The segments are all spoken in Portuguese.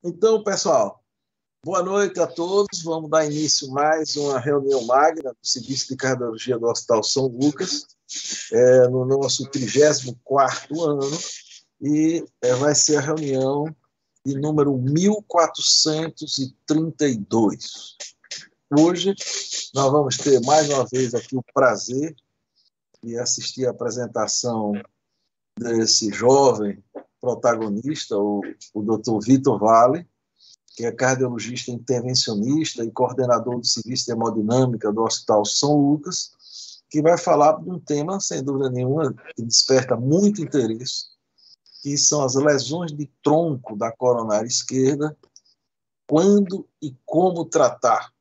Então, pessoal, boa noite a todos. Vamos dar início a mais uma reunião magna do Serviço de Cardiologia do Hospital São Lucas, no nosso 34º ano, e vai ser a reunião de número 1432. Hoje, nós vamos ter mais uma vez aqui o prazer de assistir a apresentação desse jovem protagonista, o Dr. Vitor Vale, que é cardiologista intervencionista e coordenador do Serviço de Hemodinâmica do Hospital São Lucas, que vai falar de um tema, sem dúvida nenhuma, que desperta muito interesse, que são as lesões de tronco da coronária esquerda, quando e como tratar.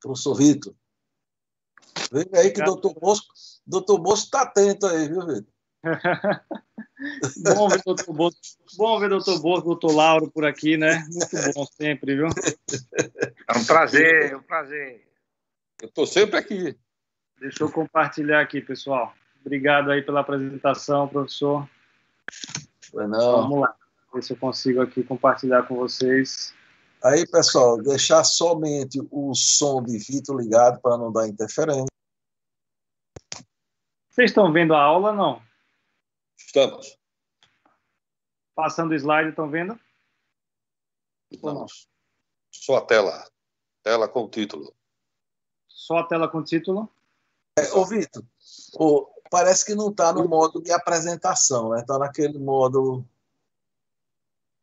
Professor Vitor, vem aí que o doutor Bosco está atento aí, viu, Vitor? Bom ver doutor Bosco, doutor Lauro por aqui, né? Muito bom sempre, viu? É um prazer, Eu estou sempre aqui. Deixa eu compartilhar aqui, pessoal. Obrigado aí pela apresentação, professor. Vamos lá, ver se eu consigo aqui compartilhar com vocês. Aí, pessoal, deixar somente o som de Vitor ligado para não dar interferência. Vocês estão vendo a aula, não? Estamos. Passando o slide, estão vendo? Estamos. Só a tela. Tela com o título. Só a tela com o título? Ô, Vitor, parece que não está no modo de apresentação, né? Está naquele modo...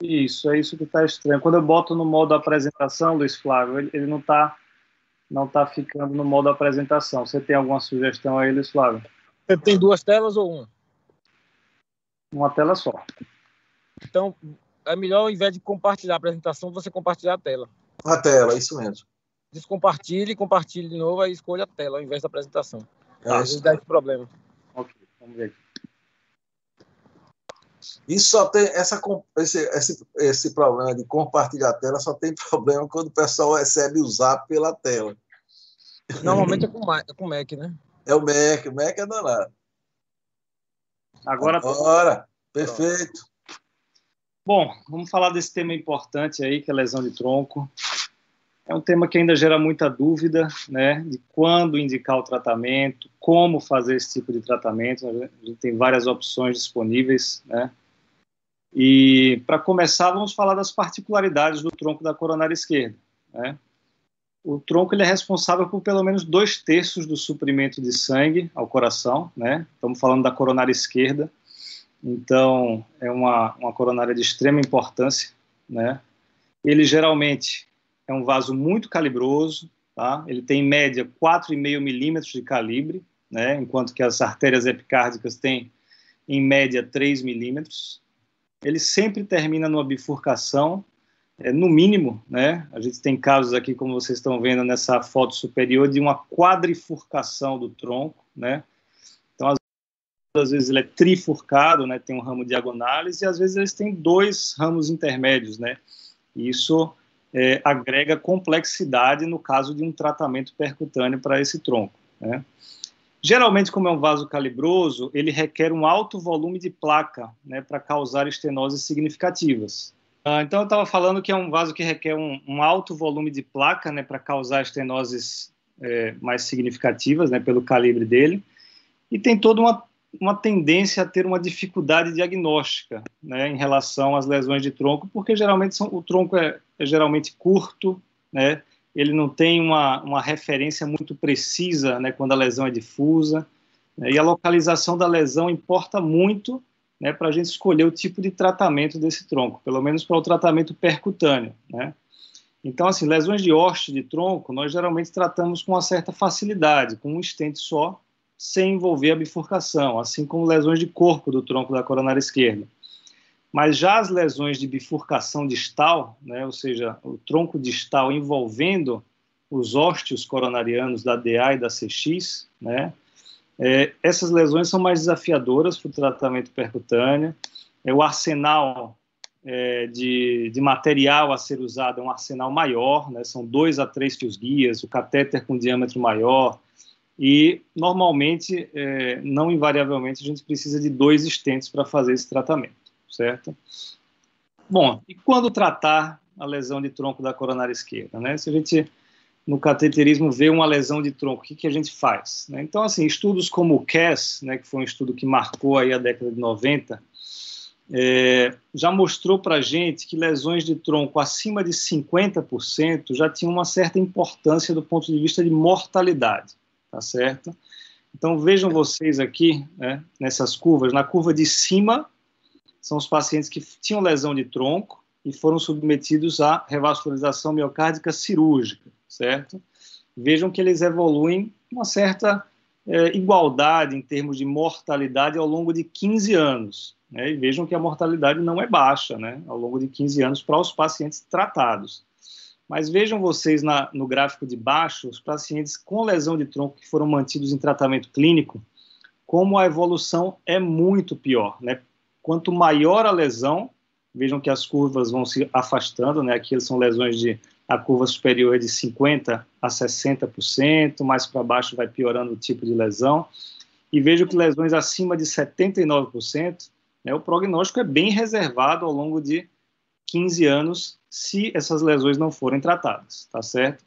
Isso, é isso que está estranho. Quando eu boto no modo apresentação, Luiz Flávio, ele não tá ficando no modo apresentação. Você tem alguma sugestão aí, Luiz Flávio? Você tem duas telas ou uma? Uma tela só. Então, é melhor, ao invés de compartilhar a apresentação, você compartilhar a tela. A tela, isso mesmo. Descompartilhe, compartilhe de novo, aí escolha a tela ao invés da apresentação. Às vezes dá esse problema. Ok, vamos ver aqui. Isso só tem esse problema de compartilhar a tela, só tem problema quando o pessoal recebe o Zap pela tela. Normalmente é com Mac, né? É o Mac é danado. Agora, perfeito. Bom, vamos falar desse tema importante aí, que é a lesão de tronco. É um tema que ainda gera muita dúvida, né, de quando indicar o tratamento, como fazer esse tipo de tratamento. A gente tem várias opções disponíveis, né? E, para começar, vamos falar das particularidades do tronco da coronária esquerda, né? O tronco ele é responsável por pelo menos 2/3 do suprimento de sangue ao coração, né? Estamos falando da coronária esquerda, então é uma coronária de extrema importância, né? Ele geralmente é um vaso muito calibroso, tá? Ele tem em média 4,5 milímetros de calibre, né? Enquanto que as artérias epicárdicas têm em média 3 milímetros. Ele sempre termina numa bifurcação, no mínimo, né? A gente tem casos aqui, como vocês estão vendo nessa foto superior, de uma quadrifurcação do tronco, né? Então, às vezes ele é trifurcado, né? Tem um ramo diagonais, e às vezes eles têm 2 ramos intermédios, né? E isso agrega complexidade no caso de um tratamento percutâneo para esse tronco, né? Geralmente, como é um vaso calibroso, ele requer um alto volume de placa, né, para causar estenoses significativas. Então, eu estava falando que é um vaso que requer um alto volume de placa, né, para causar estenoses mais significativas, né, pelo calibre dele, e tem toda uma tendência a ter uma dificuldade diagnóstica, né, em relação às lesões de tronco, porque geralmente o tronco é geralmente curto, né, ele não tem uma referência muito precisa, né, quando a lesão é difusa, né, e a localização da lesão importa muito, né, para a gente escolher o tipo de tratamento desse tronco, pelo menos para o tratamento percutâneo, né. Então, assim, lesões de haste de tronco, nós geralmente tratamos com uma certa facilidade, com um stent só, sem envolver a bifurcação, assim como lesões de corpo do tronco da coronária esquerda. Mas já as lesões de bifurcação distal, né, ou seja, o tronco distal envolvendo os ósteos coronarianos da DA e da CX, né, essas lesões são mais desafiadoras para o tratamento percutâneo. O arsenal de material a ser usado é um arsenal maior, né, são 2 a 3 fios guias, o catéter com diâmetro maior, e normalmente, não invariavelmente, a gente precisa de 2 stents para fazer esse tratamento, certo? Bom, e quando tratar a lesão de tronco da coronária esquerda, né? Se a gente, no cateterismo, vê uma lesão de tronco, o que a gente faz, né? Então, assim, estudos como o CAS, né, que foi um estudo que marcou aí a década de 90, já mostrou para a gente que lesões de tronco acima de 50% já tinham uma certa importância do ponto de vista de mortalidade, tá certo? Então, vejam vocês aqui, né, nessas curvas, na curva de cima, são os pacientes que tinham lesão de tronco e foram submetidos à revascularização miocárdica cirúrgica, certo? Vejam que eles evoluem uma certa igualdade em termos de mortalidade ao longo de 15 anos, né? E vejam que a mortalidade não é baixa, né, ao longo de 15 anos para os pacientes tratados. Mas vejam vocês no gráfico de baixo, os pacientes com lesão de tronco que foram mantidos em tratamento clínico, como a evolução é muito pior, né? Quanto maior a lesão, vejam que as curvas vão se afastando, né? Aqui são lesões a curva superior é de 50% a 60%, mais para baixo vai piorando o tipo de lesão, e vejam que lesões acima de 79%, né, o prognóstico é bem reservado ao longo de 15 anos, se essas lesões não forem tratadas, tá certo?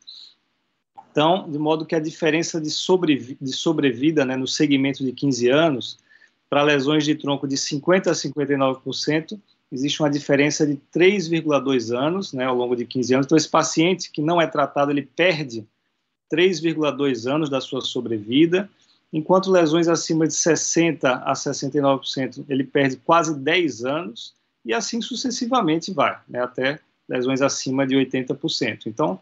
Então, de modo que a diferença de sobrevida, né, no segmento de 15 anos, para lesões de tronco de 50% a 59%, existe uma diferença de 3,2 anos, né, ao longo de 15 anos. Então, esse paciente que não é tratado, ele perde 3,2 anos da sua sobrevida, enquanto lesões acima de 60% a 69%, ele perde quase 10 anos, e assim sucessivamente vai, né, até lesões acima de 80%. Então,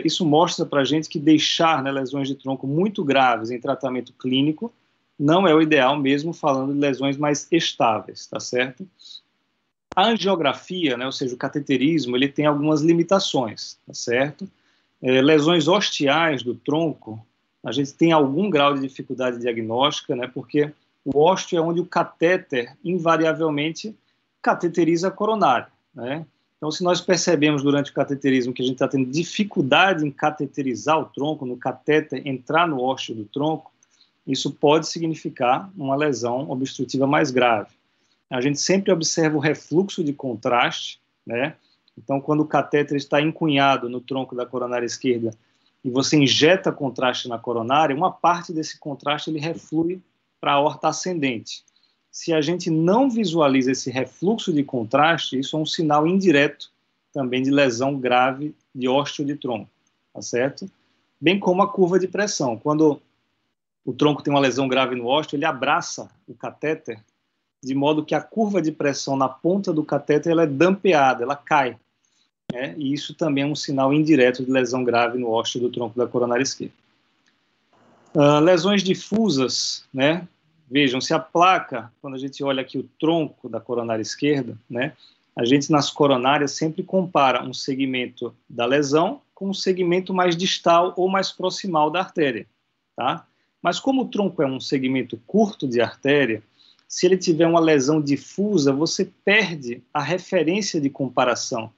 isso mostra para a gente que deixar, né, lesões de tronco muito graves em tratamento clínico não é o ideal, mesmo falando de lesões mais estáveis, tá certo? A angiografia, né, ou seja, o cateterismo, ele tem algumas limitações, tá certo? Lesões ostiais do tronco, a gente tem algum grau de dificuldade diagnóstica, né, porque o ósteo é onde o catéter, invariavelmente, cateteriza a coronária, né? Então, se nós percebemos durante o cateterismo que a gente está tendo dificuldade em cateterizar o tronco, no catéter entrar no ósteo do tronco, isso pode significar uma lesão obstrutiva mais grave. A gente sempre observa o refluxo de contraste, né? Então, quando o catéter está encunhado no tronco da coronária esquerda e você injeta contraste na coronária, uma parte desse contraste ele reflui para a aorta ascendente. Se a gente não visualiza esse refluxo de contraste, isso é um sinal indireto também de lesão grave de ósteo de tronco, tá certo? Bem como a curva de pressão. Quando o tronco tem uma lesão grave no ósteo, ele abraça o catéter, de modo que a curva de pressão na ponta do catéter ela é dampeada, ela cai, né? E isso também é um sinal indireto de lesão grave no ósteo do tronco da coronária esquerda. Lesões difusas, né? Vejam, se a placa, quando a gente olha aqui o tronco da coronária esquerda, né, a gente nas coronárias sempre compara um segmento da lesão com um segmento mais distal ou mais proximal da artéria, tá? Mas como o tronco é um segmento curto de artéria, se ele tiver uma lesão difusa, você perde a referência de comparação.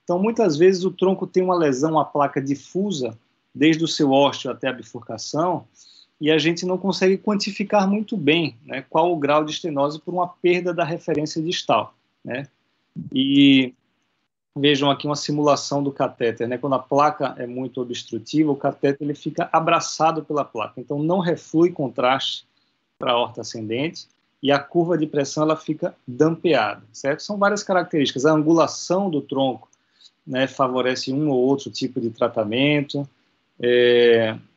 Então, muitas vezes o tronco tem uma lesão, a placa difusa, desde o seu ósteo até a bifurcação, e a gente não consegue quantificar muito bem, né, qual o grau de estenose por uma perda da referência distal, né? E vejam aqui uma simulação do catéter, né? Quando a placa é muito obstrutiva, o catéter ele fica abraçado pela placa, então não reflui contraste para a aorta ascendente e a curva de pressão ela fica dampeada, certo? São várias características. A angulação do tronco, né, favorece um ou outro tipo de tratamento,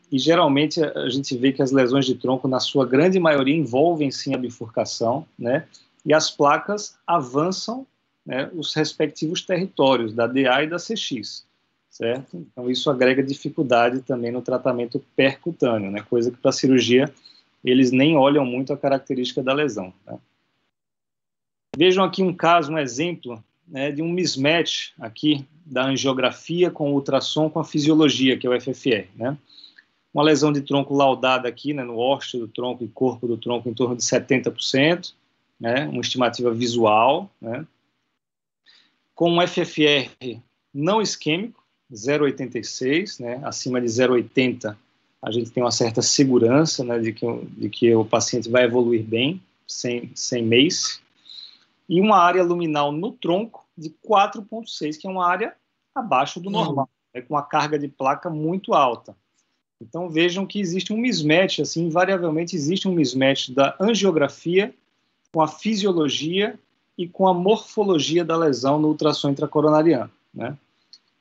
e geralmente a gente vê que as lesões de tronco, na sua grande maioria, envolvem sim a bifurcação, né, e as placas avançam, né, os respectivos territórios da DA e da CX, certo? Então isso agrega dificuldade também no tratamento percutâneo, né, coisa que para a cirurgia eles nem olham muito a característica da lesão, né? Vejam aqui um caso, um exemplo, né, de um mismatch aqui da angiografia com o ultrassom com a fisiologia, que é o FFR, né? Uma lesão de tronco laudada aqui, né, no ósteo do tronco e corpo do tronco em torno de 70%, né, uma estimativa visual, né, com um FFR não isquêmico, 0,86, né, acima de 0,80, a gente tem uma certa segurança, né, de que o paciente vai evoluir bem, sem MACE, e uma área luminal no tronco, de 4,6, que é uma área abaixo do normal, com uma carga de placa muito alta. Então, vejam que existe um mismatch, assim, invariavelmente existe um mismatch da angiografia com a fisiologia e com a morfologia da lesão no ultrassom intracoronariano, né?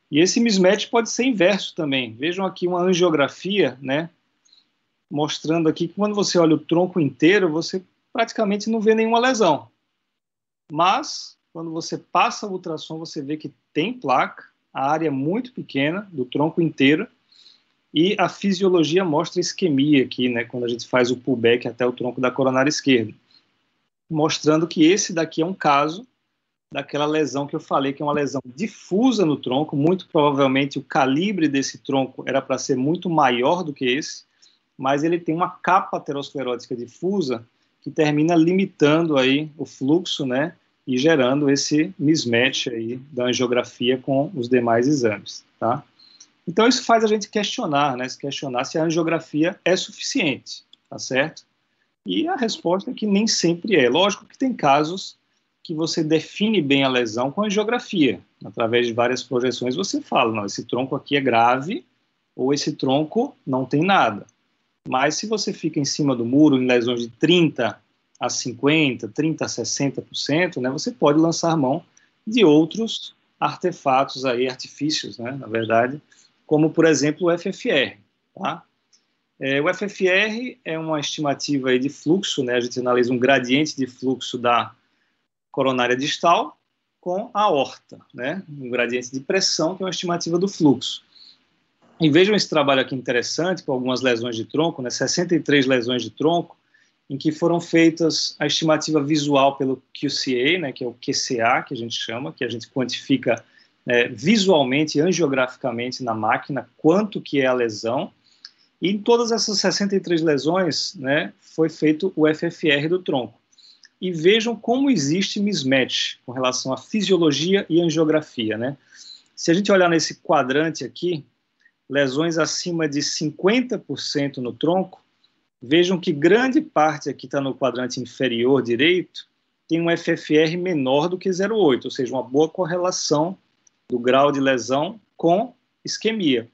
E esse mismatch pode ser inverso também. Vejam aqui uma angiografia, né, mostrando aqui que quando você olha o tronco inteiro, você praticamente não vê nenhuma lesão. Mas, quando você passa o ultrassom, você vê que tem placa, a área é muito pequena do tronco inteiro, e a fisiologia mostra isquemia aqui, né, quando a gente faz o pullback até o tronco da coronária esquerda, mostrando que esse daqui é um caso daquela lesão que eu falei, que é uma lesão difusa no tronco. Muito provavelmente o calibre desse tronco era para ser muito maior do que esse, mas ele tem uma capa aterosclerótica difusa que termina limitando aí o fluxo, né, e gerando esse mismatch aí da angiografia com os demais exames, tá? Então, isso faz a gente questionar, né? Se questionar se a angiografia é suficiente, tá certo? E a resposta é que nem sempre é. Lógico que tem casos que você define bem a lesão com a angiografia. Através de várias projeções, você fala, não, esse tronco aqui é grave, ou esse tronco não tem nada. Mas se você fica em cima do muro em lesões de 30% a 50%, 30% a 60%, né? Você pode lançar mão de outros artefatos aí, artifícios, né? Na verdade, como, por exemplo, o FFR. Tá? O FFR é uma estimativa aí de fluxo, né? A gente analisa um gradiente de fluxo da coronária distal com a aorta, né? Um gradiente de pressão, que é uma estimativa do fluxo. E vejam esse trabalho aqui interessante, com algumas lesões de tronco, né? 63 lesões de tronco, em que foram feitas a estimativa visual pelo QCA, né? Que é o QCA, que a gente chama, que a gente quantifica visualmente, angiograficamente na máquina, quanto que é a lesão, e em todas essas 63 lesões, né, foi feito o FFR do tronco. E vejam como existe mismatch com relação à fisiologia e angiografia, né? Se a gente olhar nesse quadrante aqui, lesões acima de 50% no tronco, vejam que grande parte aqui está no quadrante inferior direito, tem um FFR menor do que 0,8, ou seja, uma boa correlação do grau de lesão com isquemia.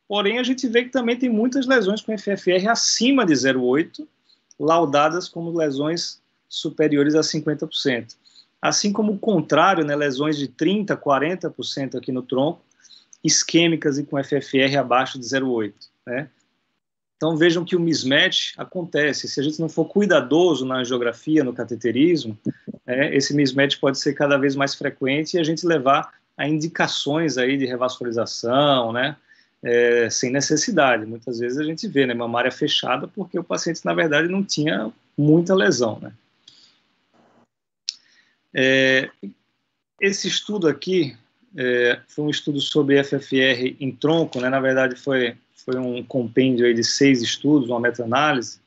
Porém, a gente vê que também tem muitas lesões com FFR acima de 0,8, laudadas como lesões superiores a 50%. Assim como o contrário, né, lesões de 30%, 40% aqui no tronco, isquêmicas e com FFR abaixo de 0,8. Né? Então, vejam que o mismatch acontece. Se a gente não for cuidadoso na angiografia, no cateterismo, esse mismatch pode ser cada vez mais frequente e a gente levar a indicações aí de revascularização, né, sem necessidade. Muitas vezes a gente vê, né, mamária fechada porque o paciente, na verdade, não tinha muita lesão. Né. Esse estudo aqui foi um estudo sobre FFR em tronco, né, na verdade foi um compêndio aí de 6 estudos, uma meta-análise,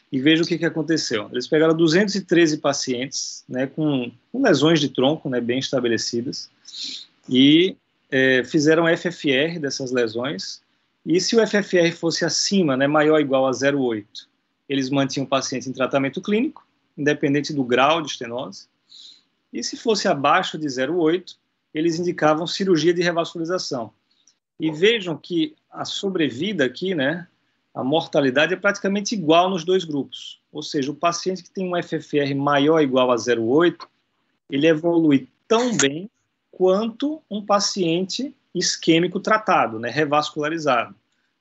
e veja o que aconteceu. Eles pegaram 213 pacientes, né, com lesões de tronco, né, bem estabelecidas, e fizeram FFR dessas lesões, e se o FFR fosse acima, né, maior ou igual a 0,8, eles mantinham o paciente em tratamento clínico, independente do grau de estenose, e se fosse abaixo de 0,8, eles indicavam cirurgia de revascularização. E vejam que a sobrevida aqui, né, a mortalidade é praticamente igual nos dois grupos, ou seja, o paciente que tem um FFR maior ou igual a 0,8, ele evolui tão bem quanto um paciente isquêmico tratado, né, revascularizado,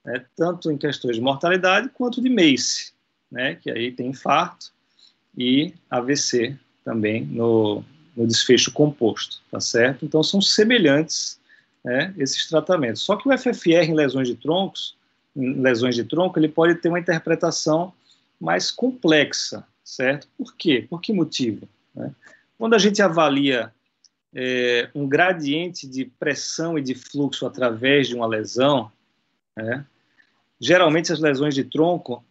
né, tanto em questões de mortalidade quanto de MACE, né, que aí tem infarto e AVC também no desfecho composto, tá certo? Então são semelhantes, né, esses tratamentos. Só que o FFR em lesões de tronco, ele pode ter uma interpretação mais complexa, certo? Por quê? Por que motivo? Né? Quando a gente avalia um gradiente de pressão e de fluxo através de uma lesão, né, geralmente as lesões de tronco,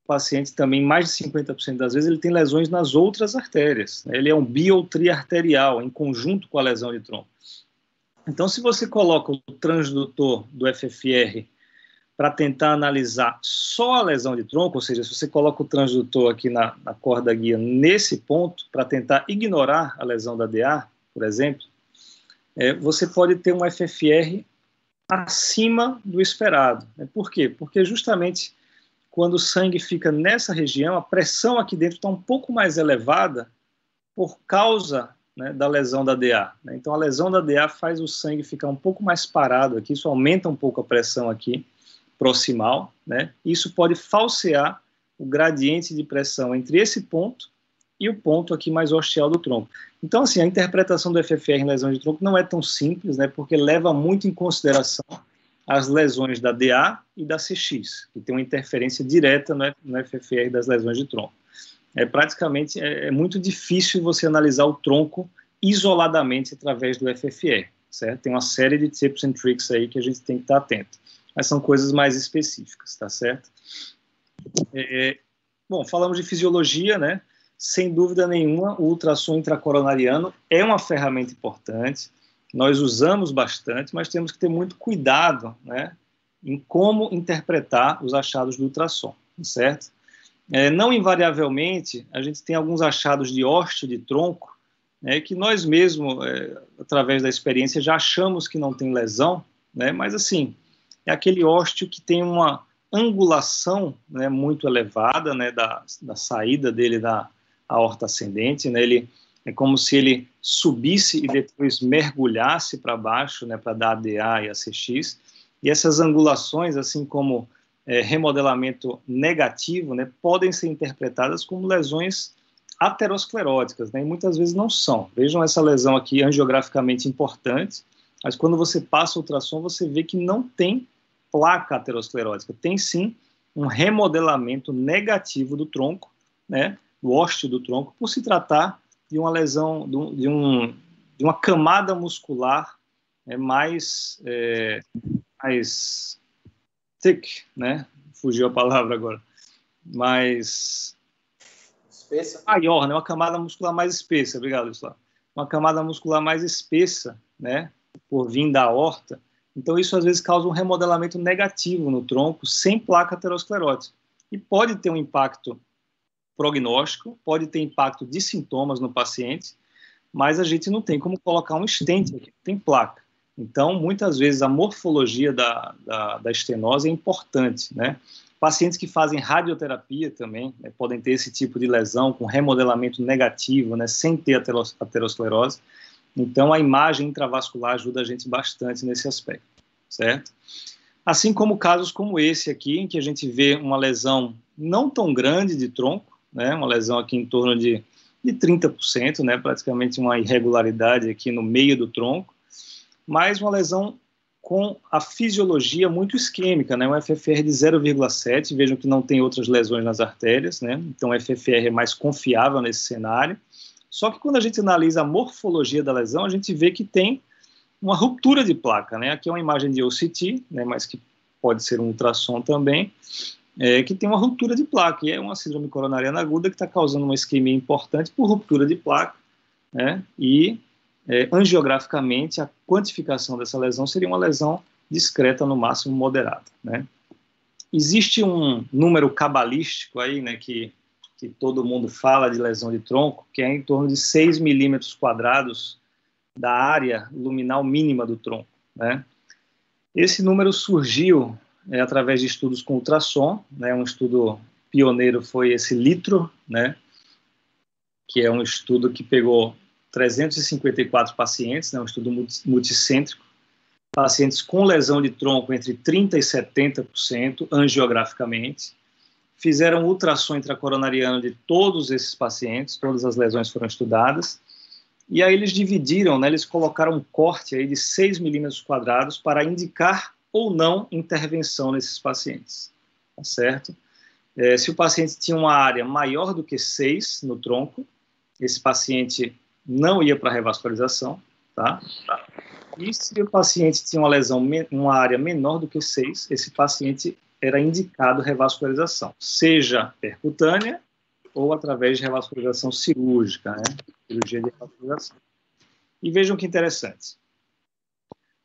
o paciente também, mais de 50% das vezes, ele tem lesões nas outras artérias. Né? Ele é um bi ou triarterial, em conjunto com a lesão de tronco. Então, se você coloca o transdutor do FFR para tentar analisar só a lesão de tronco, ou seja, se você coloca o transdutor aqui na corda guia nesse ponto, para tentar ignorar a lesão da DA, por exemplo, você pode ter um FFR acima do esperado. Por quê? Porque justamente quando o sangue fica nessa região, a pressão aqui dentro está um pouco mais elevada por causa, né, da lesão da DA. Então, a lesão da DA faz o sangue ficar um pouco mais parado aqui, isso aumenta um pouco a pressão aqui proximal, né? Isso pode falsear o gradiente de pressão entre esse ponto e o ponto aqui mais ostial do tronco. Então, assim, a interpretação do FFR em lesão de tronco não é tão simples, né, porque leva muito em consideração as lesões da DA e da CX, que tem uma interferência direta no FFR das lesões de tronco. Praticamente é muito difícil você analisar o tronco isoladamente através do FFR, certo? Tem uma série de tips and tricks aí que a gente tem que estar atento, mas são coisas mais específicas, tá certo? Bom, falamos de fisiologia, né? Sem dúvida nenhuma, o ultrassom intracoronariano é uma ferramenta importante, nós usamos bastante, mas temos que ter muito cuidado, né, em como interpretar os achados do ultrassom, certo? Não invariavelmente, a gente tem alguns achados de ósteo de tronco, né, que nós mesmos, através da experiência, já achamos que não tem lesão, né, mas assim, é aquele ósteo que tem uma angulação, né, muito elevada, né, da saída dele da aorta ascendente, né, ele é como se ele subisse e depois mergulhasse para baixo, né, para dar a DA e a CX, e essas angulações, assim como remodelamento negativo, né, podem ser interpretadas como lesões ateroscleróticas, né, e muitas vezes não são. Vejam essa lesão aqui angiograficamente importante, mas quando você passa o ultrassom, você vê que não tem placa aterosclerótica, tem sim um remodelamento negativo do tronco, né, do ósteo do tronco, por se tratar de uma lesão, de uma camada muscular mais thick, né? Fugiu a palavra agora. Mais espessa, maior, né? Uma camada muscular mais espessa. Obrigado, Isla. Uma camada muscular mais espessa, né? Por vir da aorta. Então, isso às vezes causa um remodelamento negativo no tronco, sem placa aterosclerótica. E pode ter um impacto prognóstico, pode ter impacto de sintomas no paciente, mas a gente não tem como colocar um stent aqui, tem placa. Então, muitas vezes, a morfologia da estenose é importante, né? Pacientes que fazem radioterapia também, né, podem ter esse tipo de lesão com remodelamento negativo, né, sem ter aterosclerose. Então, a imagem intravascular ajuda a gente bastante nesse aspecto, certo? Assim como casos como esse aqui, em que a gente vê uma lesão não tão grande de tronco, né, uma lesão aqui em torno de 30%, né, praticamente uma irregularidade aqui no meio do tronco, mas uma lesão com a fisiologia muito isquêmica, né, um FFR de 0,7, vejam que não tem outras lesões nas artérias, né, então o FFR é mais confiável nesse cenário, só que quando a gente analisa a morfologia da lesão, a gente vê que tem uma ruptura de placa, né, aqui é uma imagem de OCT, né, mas que pode ser um ultrassom também, que tem uma ruptura de placa, e é uma síndrome coronariana aguda que está causando uma isquemia importante por ruptura de placa, né, e angiograficamente a quantificação dessa lesão seria uma lesão discreta, no máximo moderada, né. Existe um número cabalístico aí, né, que todo mundo fala de lesão de tronco, que é em torno de 6 milímetros quadrados da área luminal mínima do tronco, né. Esse número surgiu através de estudos com ultrassom, né, um estudo pioneiro foi esse LITRO, né, que é um estudo que pegou 354 pacientes, né, um estudo multicêntrico, pacientes com lesão de tronco entre 30% e 70% angiograficamente, fizeram ultrassom intracoronariano de todos esses pacientes, todas as lesões foram estudadas, e aí eles dividiram, né, eles colocaram um corte aí de 6 milímetros quadrados para indicar ou não intervenção nesses pacientes, tá certo? Se o paciente tinha uma área maior do que 6 no tronco, esse paciente não ia para revascularização, tá? E se o paciente tinha uma lesão, uma área menor do que 6, esse paciente era indicado revascularização, seja percutânea ou através de revascularização cirúrgica, né? Cirurgia de revascularização. E vejam que interessante.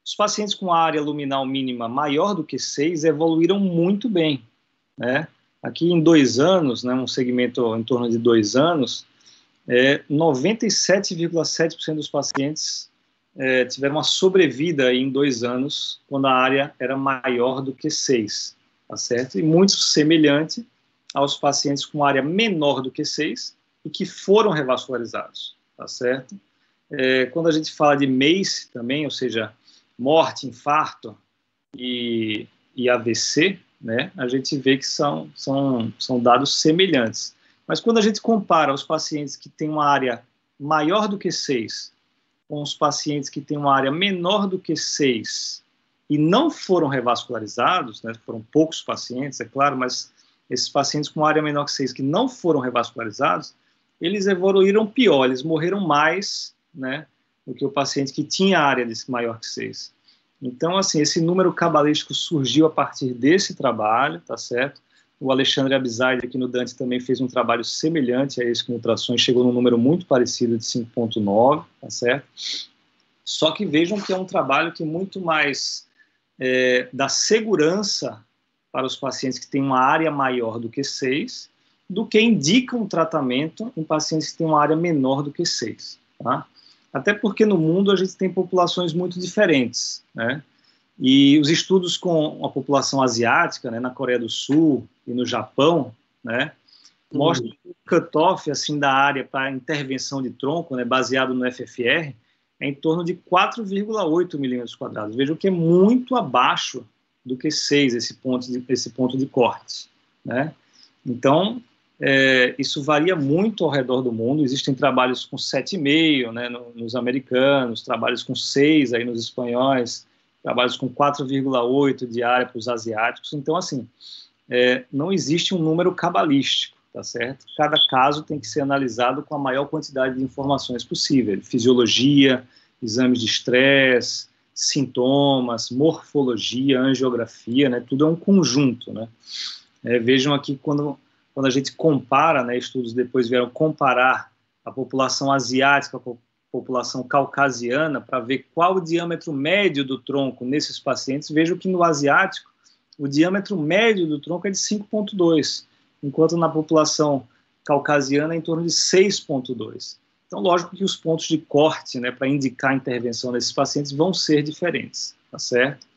Os pacientes com área luminal mínima maior do que 6 evoluíram muito bem, né? Aqui em 2 anos, né, um segmento em torno de 2 anos, 97,7% dos pacientes tiveram uma sobrevida aí em 2 anos, quando a área era maior do que 6, tá certo? E muito semelhante aos pacientes com área menor do que 6 e que foram revascularizados, tá certo? Quando a gente fala de MACE também, ou seja, morte, infarto e AVC, né, a gente vê que são dados semelhantes. Mas quando a gente compara os pacientes que têm uma área maior do que 6 com os pacientes que têm uma área menor do que 6 e não foram revascularizados, né, foram poucos pacientes, é claro, mas esses pacientes com área menor que 6 que não foram revascularizados, eles evoluíram pior, eles morreram mais, né, do que o paciente que tinha área maior que 6. Então, assim, esse número cabalístico surgiu a partir desse trabalho, tá certo? O Alexandre Abizaide aqui no Dante também fez um trabalho semelhante a esse com ultrassons, chegou num número muito parecido de 5.9, tá certo? Só que vejam que é um trabalho que muito mais dá segurança para os pacientes que têm uma área maior do que 6, do que indica um tratamento em pacientes que têm uma área menor do que 6, tá? Até porque no mundo a gente tem populações muito diferentes, né? E os estudos com a população asiática, né, na Coreia do Sul e no Japão, né, mostram que o cutoff assim, da área para intervenção de tronco, né, baseado no FFR, é em torno de 4,8 milímetros quadrados. Vejam que é muito abaixo do que 6, esse ponto de corte, né? Então, isso varia muito ao redor do mundo. Existem trabalhos com 7,5, né, nos americanos, trabalhos com 6 aí nos espanhóis, trabalhos com 4,8 de área para os asiáticos. Então, assim, não existe um número cabalístico, tá certo? Cada caso tem que ser analisado com a maior quantidade de informações possível. Fisiologia, exames de estresse, sintomas, morfologia, angiografia, né? Tudo é um conjunto, né? Vejam aqui quando a gente compara, né, estudos depois vieram comparar a população asiática com a população caucasiana para ver qual o diâmetro médio do tronco nesses pacientes, vejam que no asiático o diâmetro médio do tronco é de 5,2, enquanto na população caucasiana é em torno de 6,2. Então, lógico que os pontos de corte, né, para indicar a intervenção desses pacientes vão ser diferentes, tá certo?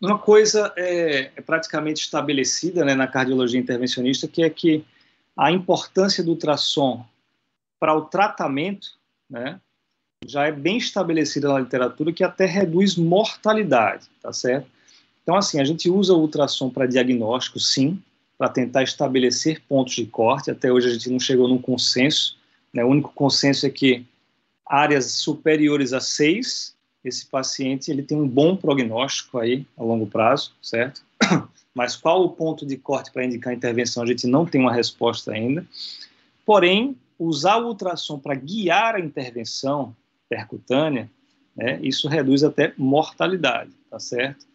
Uma coisa é praticamente estabelecida, né, na cardiologia intervencionista, que é que a importância do ultrassom para o tratamento, né, já é bem estabelecida na literatura, que até reduz mortalidade, tá certo? Então, assim, a gente usa o ultrassom para diagnóstico, sim, para tentar estabelecer pontos de corte. Até hoje a gente não chegou num consenso, né? O único consenso é que áreas superiores a 6, esse paciente ele tem um bom prognóstico aí a longo prazo, certo? Mas qual o ponto de corte para indicar a intervenção, a gente não tem uma resposta ainda. Porém, usar o ultrassom para guiar a intervenção percutânea, né, isso reduz até mortalidade, tá certo?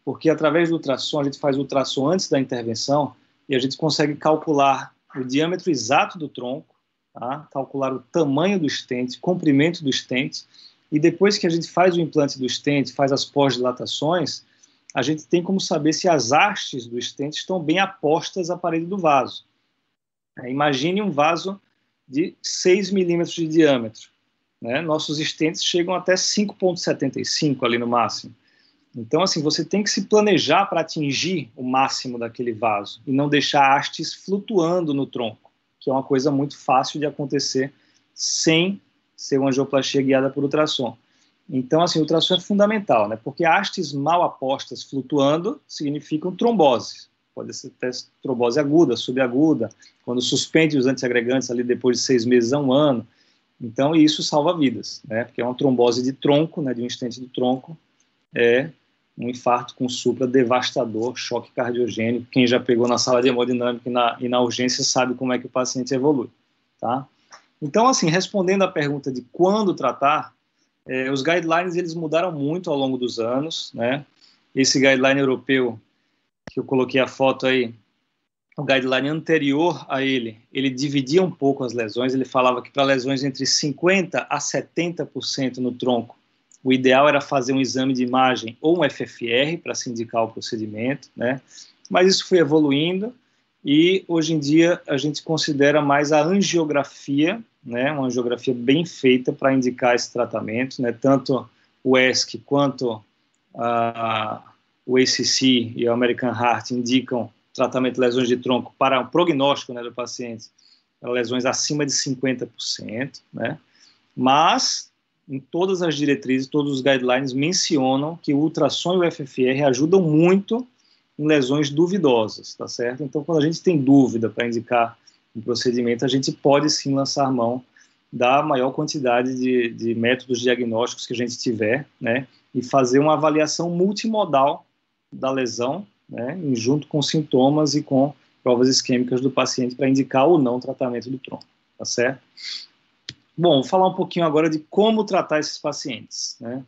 Porque através do ultrassom, a gente faz o ultrassom antes da intervenção e a gente consegue calcular o diâmetro exato do tronco, tá? Calcular o tamanho do stent, comprimento do stent, e depois que a gente faz o implante do stent, faz as pós-dilatações, a gente tem como saber se as hastes do stent estão bem apostas à parede do vaso. Imagine um vaso de 6 milímetros de diâmetro, né? Nossos stents chegam até 5,75 ali no máximo. Então, assim, você tem que se planejar para atingir o máximo daquele vaso e não deixar hastes flutuando no tronco, que é uma coisa muito fácil de acontecer sem ser uma angioplastia guiada por ultrassom. Então, assim, o ultrassom é fundamental, né? Porque hastes mal apostas flutuando significam trombose. Pode ser até trombose aguda, subaguda, quando suspende os antiagregantes ali depois de 6 meses a 1 ano. Então, isso salva vidas, né? Porque é uma trombose de tronco, né, de um estente do tronco, é um infarto com supra devastador, choque cardiogênico. Quem já pegou na sala de hemodinâmica e na urgência sabe como é que o paciente evolui, tá? Então, assim, respondendo à pergunta de quando tratar, os guidelines eles mudaram muito ao longo dos anos, né? Esse guideline europeu, que eu coloquei a foto aí, o guideline anterior a ele dividia um pouco as lesões, ele falava que para lesões entre 50% a 70% no tronco, o ideal era fazer um exame de imagem ou um FFR para se indicar o procedimento, né? Mas isso foi evoluindo e hoje em dia a gente considera mais a angiografia, né, uma angiografia bem feita para indicar esse tratamento, né, tanto o ESC quanto o ACC e o American Heart indicam tratamento de lesões de tronco para o prognóstico, né, do paciente, para lesões acima de 50%, né, mas em todas as diretrizes, todos os guidelines mencionam que o ultrassom e o FFR ajudam muito em lesões duvidosas, tá certo? Então, quando a gente tem dúvida para indicar um procedimento, a gente pode sim lançar mão da maior quantidade de métodos diagnósticos que a gente tiver, né, e fazer uma avaliação multimodal da lesão, né, junto com sintomas e com provas isquêmicas do paciente para indicar ou não o tratamento do tronco, tá certo? Bom, vou falar um pouquinho agora de como tratar esses pacientes, né?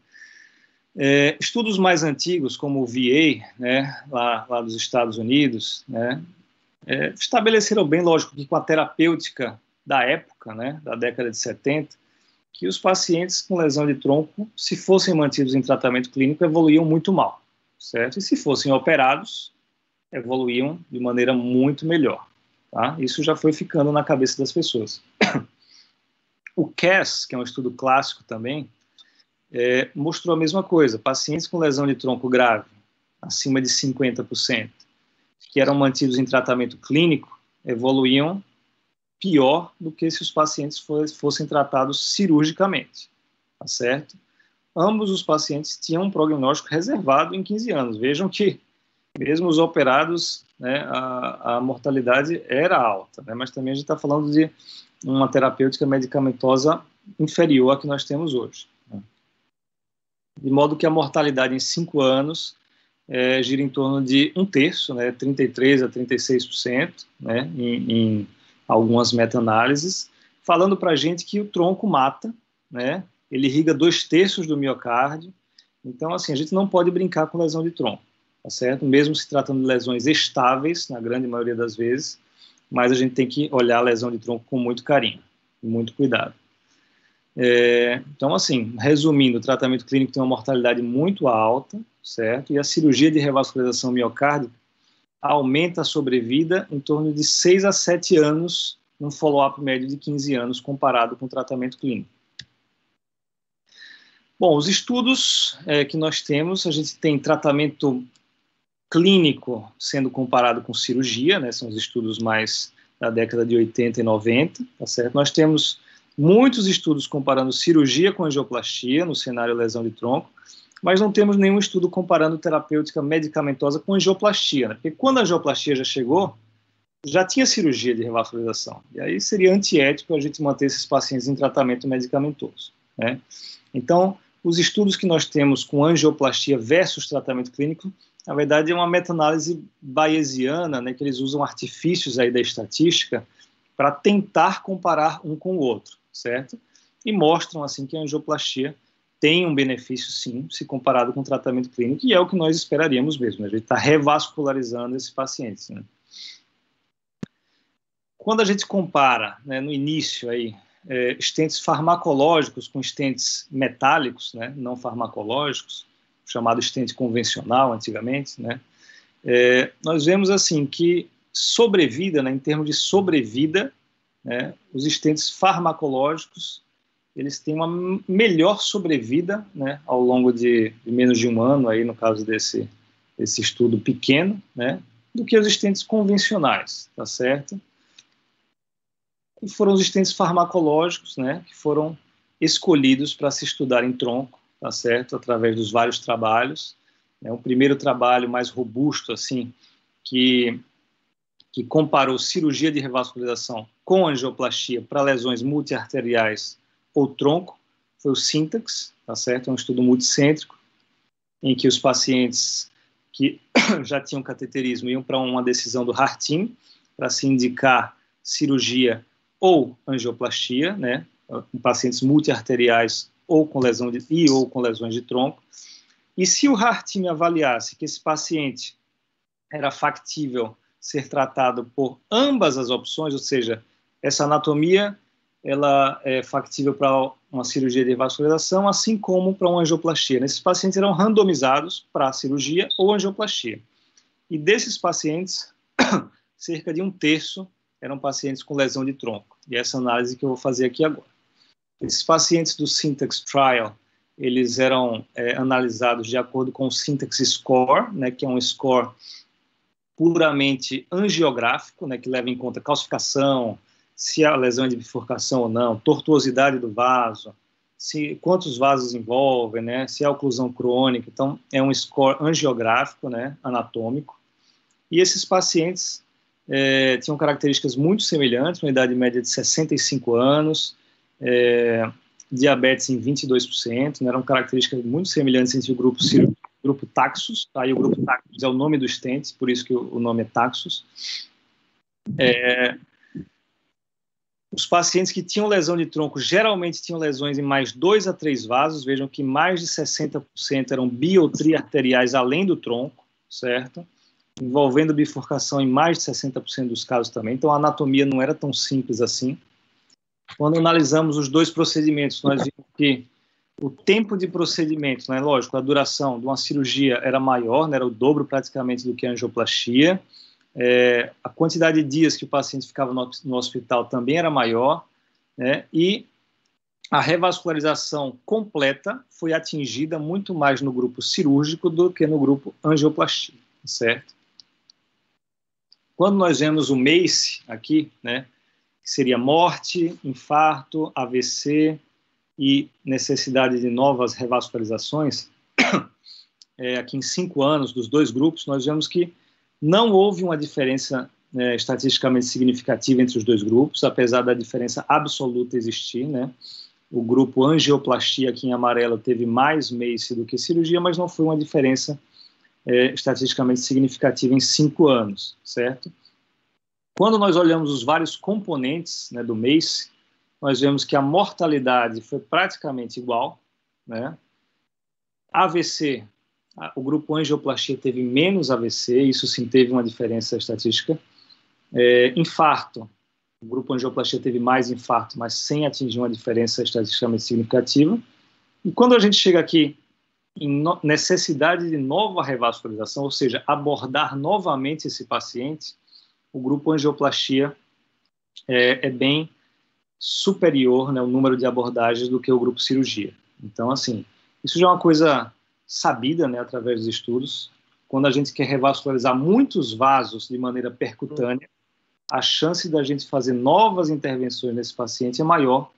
Estudos mais antigos, como o VA, né, lá dos Estados Unidos, né, estabeleceram bem, lógico, que com a terapêutica da época, né, da década de 70, que os pacientes com lesão de tronco, se fossem mantidos em tratamento clínico, evoluíam muito mal, certo? E se fossem operados, evoluíam de maneira muito melhor, tá? Isso já foi ficando na cabeça das pessoas. O CAS, que é um estudo clássico também, mostrou a mesma coisa. Pacientes com lesão de tronco grave, acima de 50%, que eram mantidos em tratamento clínico, evoluíam pior do que se os pacientes fossem tratados cirurgicamente, tá certo? Ambos os pacientes tinham um prognóstico reservado em 15 anos. Vejam que, mesmo os operados, né, a mortalidade era alta, né, mas também a gente está falando de uma terapêutica medicamentosa inferior à que nós temos hoje, né? De modo que a mortalidade em 5 anos gira em torno de 1/3, né, 33% a 36%, né, em algumas meta-análises, falando para a gente que o tronco mata, né, ele irriga 2/3 do miocárdio. Então, assim, a gente não pode brincar com lesão de tronco, tá certo? Mesmo se tratando de lesões estáveis, na grande maioria das vezes, mas a gente tem que olhar a lesão de tronco com muito carinho, muito cuidado. Então, assim, resumindo, o tratamento clínico tem uma mortalidade muito alta, certo? E a cirurgia de revascularização miocárdica aumenta a sobrevida em torno de 6 a 7 anos, num follow-up médio de 15 anos, comparado com o tratamento clínico. Bom, os estudos que nós temos, a gente tem tratamento clínico sendo comparado com cirurgia, né, são os estudos mais da década de 80 e 90, tá certo? Nós temos muitos estudos comparando cirurgia com angioplastia no cenário lesão de tronco, mas não temos nenhum estudo comparando terapêutica medicamentosa com angioplastia, né? Porque quando a angioplastia já chegou, já tinha cirurgia de revascularização, e aí seria antiético a gente manter esses pacientes em tratamento medicamentoso, né? Então, os estudos que nós temos com angioplastia versus tratamento clínico, na verdade é uma meta-análise bayesiana, né, que eles usam artifícios aí da estatística para tentar comparar um com o outro, certo? E mostram assim que a angioplastia tem um benefício, sim, se comparado com o tratamento clínico, e é o que nós esperaríamos mesmo, né? A gente está revascularizando esses pacientes, né? Quando a gente compara, né, no início, aí, stents farmacológicos com stents metálicos, né, não farmacológicos, chamado stent convencional antigamente, né, nós vemos assim que sobrevida, né, em termos de sobrevida, né, os stents farmacológicos eles têm uma melhor sobrevida, né, ao longo de menos de 1 ano, aí, no caso desse estudo pequeno, né, do que os stents convencionais, tá certo? E foram os stents farmacológicos, né, que foram escolhidos para se estudar em tronco, tá certo? Através dos vários trabalhos, né, o primeiro trabalho mais robusto, assim, que comparou cirurgia de revascularização com angioplastia para lesões multiarteriais ou tronco, foi o SYNTAX, tá certo? É um estudo multicêntrico, em que os pacientes que já tinham cateterismo iam para uma decisão do Heart-Team para se indicar cirurgia ou angioplastia, né? Em pacientes multiarteriais ou com lesões de tronco. E se o Heart-Team avaliasse que esse paciente era factível ser tratado por ambas as opções, ou seja, essa anatomia ela é factível para uma cirurgia de revascularização, assim como para uma angioplastia. Esses pacientes eram randomizados para cirurgia ou angioplastia. E desses pacientes, cerca de 1/3 eram pacientes com lesão de tronco. E essa análise que eu vou fazer aqui agora. Esses pacientes do Syntax Trial, eles eram analisados de acordo com o Syntax Score, né, que é um score puramente angiográfico, né, que leva em conta calcificação, se a lesão é de bifurcação ou não, tortuosidade do vaso, quantos vasos envolvem, né, se é oclusão crônica. Então, é um score angiográfico, né, anatômico. E esses pacientes tinham características muito semelhantes, uma idade média de 65 anos, diabetes em 22%, né, eram características muito semelhantes entre o grupo cirúrgico e o grupo Taxus, tá? E o grupo Taxus é o nome do stent, por isso que o nome é Taxus. Os pacientes que tinham lesão de tronco geralmente tinham lesões em mais 2 a 3 vasos. Vejam que mais de 60% eram bi ou triarteriais além do tronco, certo? Envolvendo bifurcação em mais de 60% dos casos também. Então, a anatomia não era tão simples assim. Quando analisamos os dois procedimentos, nós vimos que o tempo de procedimento, né, lógico, a duração de uma cirurgia era maior, né, era o dobro praticamente do que a angioplastia. A quantidade de dias que o paciente ficava no hospital também era maior, né, e a revascularização completa foi atingida muito mais no grupo cirúrgico do que no grupo angioplastia, certo? Quando nós vemos o MACE aqui, né, que seria morte, infarto, AVC e necessidade de novas revascularizações, aqui em 5 anos dos dois grupos, nós vemos que não houve uma diferença estatisticamente significativa entre os dois grupos, apesar da diferença absoluta existir, né? O grupo angioplastia, aqui em amarelo, teve mais MACE do que cirurgia, mas não foi uma diferença estatisticamente significativa em 5 anos, certo? Quando nós olhamos os vários componentes, né, do MACE, nós vemos que a mortalidade foi praticamente igual, né? AVC, o grupo angioplastia teve menos AVC, isso sim teve uma diferença estatística. Infarto, o grupo angioplastia teve mais infarto, mas sem atingir uma diferença estatisticamente significativa. E quando a gente chega aqui em necessidade de nova revascularização, ou seja, abordar novamente esse paciente, o grupo angioplastia é bem superior, né, o número de abordagens do que o grupo cirurgia. Então, assim, isso já é uma coisa sabida, né, através dos estudos. Quando a gente quer revascularizar muitos vasos de maneira percutânea, a chance da gente fazer novas intervenções nesse paciente é maior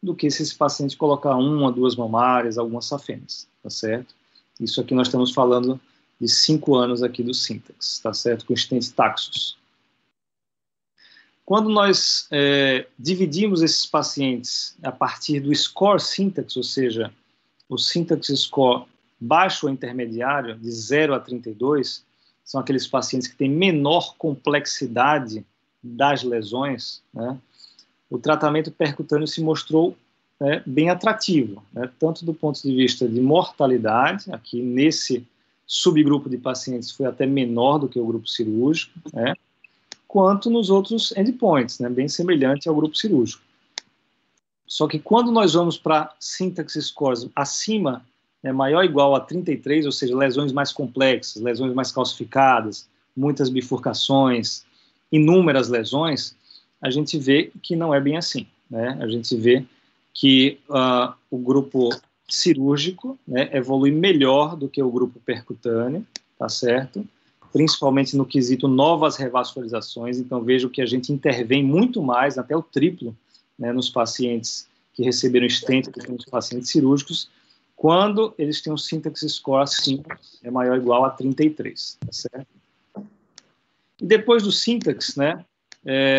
do que se esse paciente colocar 1 a 2 mamárias, algumas safenas, tá certo? Isso aqui nós estamos falando de 5 anos aqui do Syntax, tá certo? Com o stent Taxus. Quando nós dividimos esses pacientes a partir do score Syntax, ou seja, o Syntax Score baixo ou intermediário, de 0 a 32, são aqueles pacientes que têm menor complexidade das lesões, né? O tratamento percutâneo se mostrou bem atrativo, né? Tanto do ponto de vista de mortalidade, aqui nesse subgrupo de pacientes foi até menor do que o grupo cirúrgico, né? Quanto nos outros endpoints, né? Bem semelhante ao grupo cirúrgico. Só que quando nós vamos para Syntax Scores acima, maior ou igual a 33, ou seja, lesões mais complexas, lesões mais calcificadas, muitas bifurcações, inúmeras lesões, a gente vê que não é bem assim, né? A gente vê que o grupo cirúrgico, né, evolui melhor do que o grupo percutâneo, tá certo? Principalmente no quesito novas revascularizações. Então vejo que a gente intervém muito mais, até o triplo, né, nos pacientes que receberam stent do que nos pacientes cirúrgicos, quando eles têm um Syntax Score acima, maior ou igual a 33, tá certo? E depois do Syntax, né,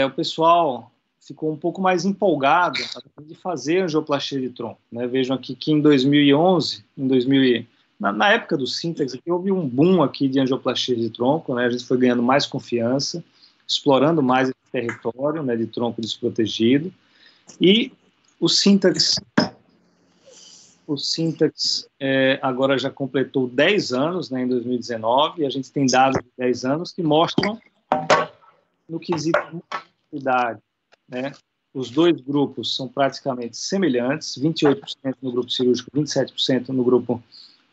o pessoal ficou um pouco mais empolgado de fazer angioplastia de tronco, né? Vejam aqui que em 2011, na época do Syntax, aqui, houve um boom aqui de angioplastia de tronco, né? A gente foi ganhando mais confiança, explorando mais esse território, né, de tronco desprotegido. E o Syntax agora já completou 10 anos, né, em 2019, e a gente tem dados de 10 anos que mostram, no quesito de mortalidade, né, os dois grupos são praticamente semelhantes, 28% no grupo cirúrgico, 27% no grupo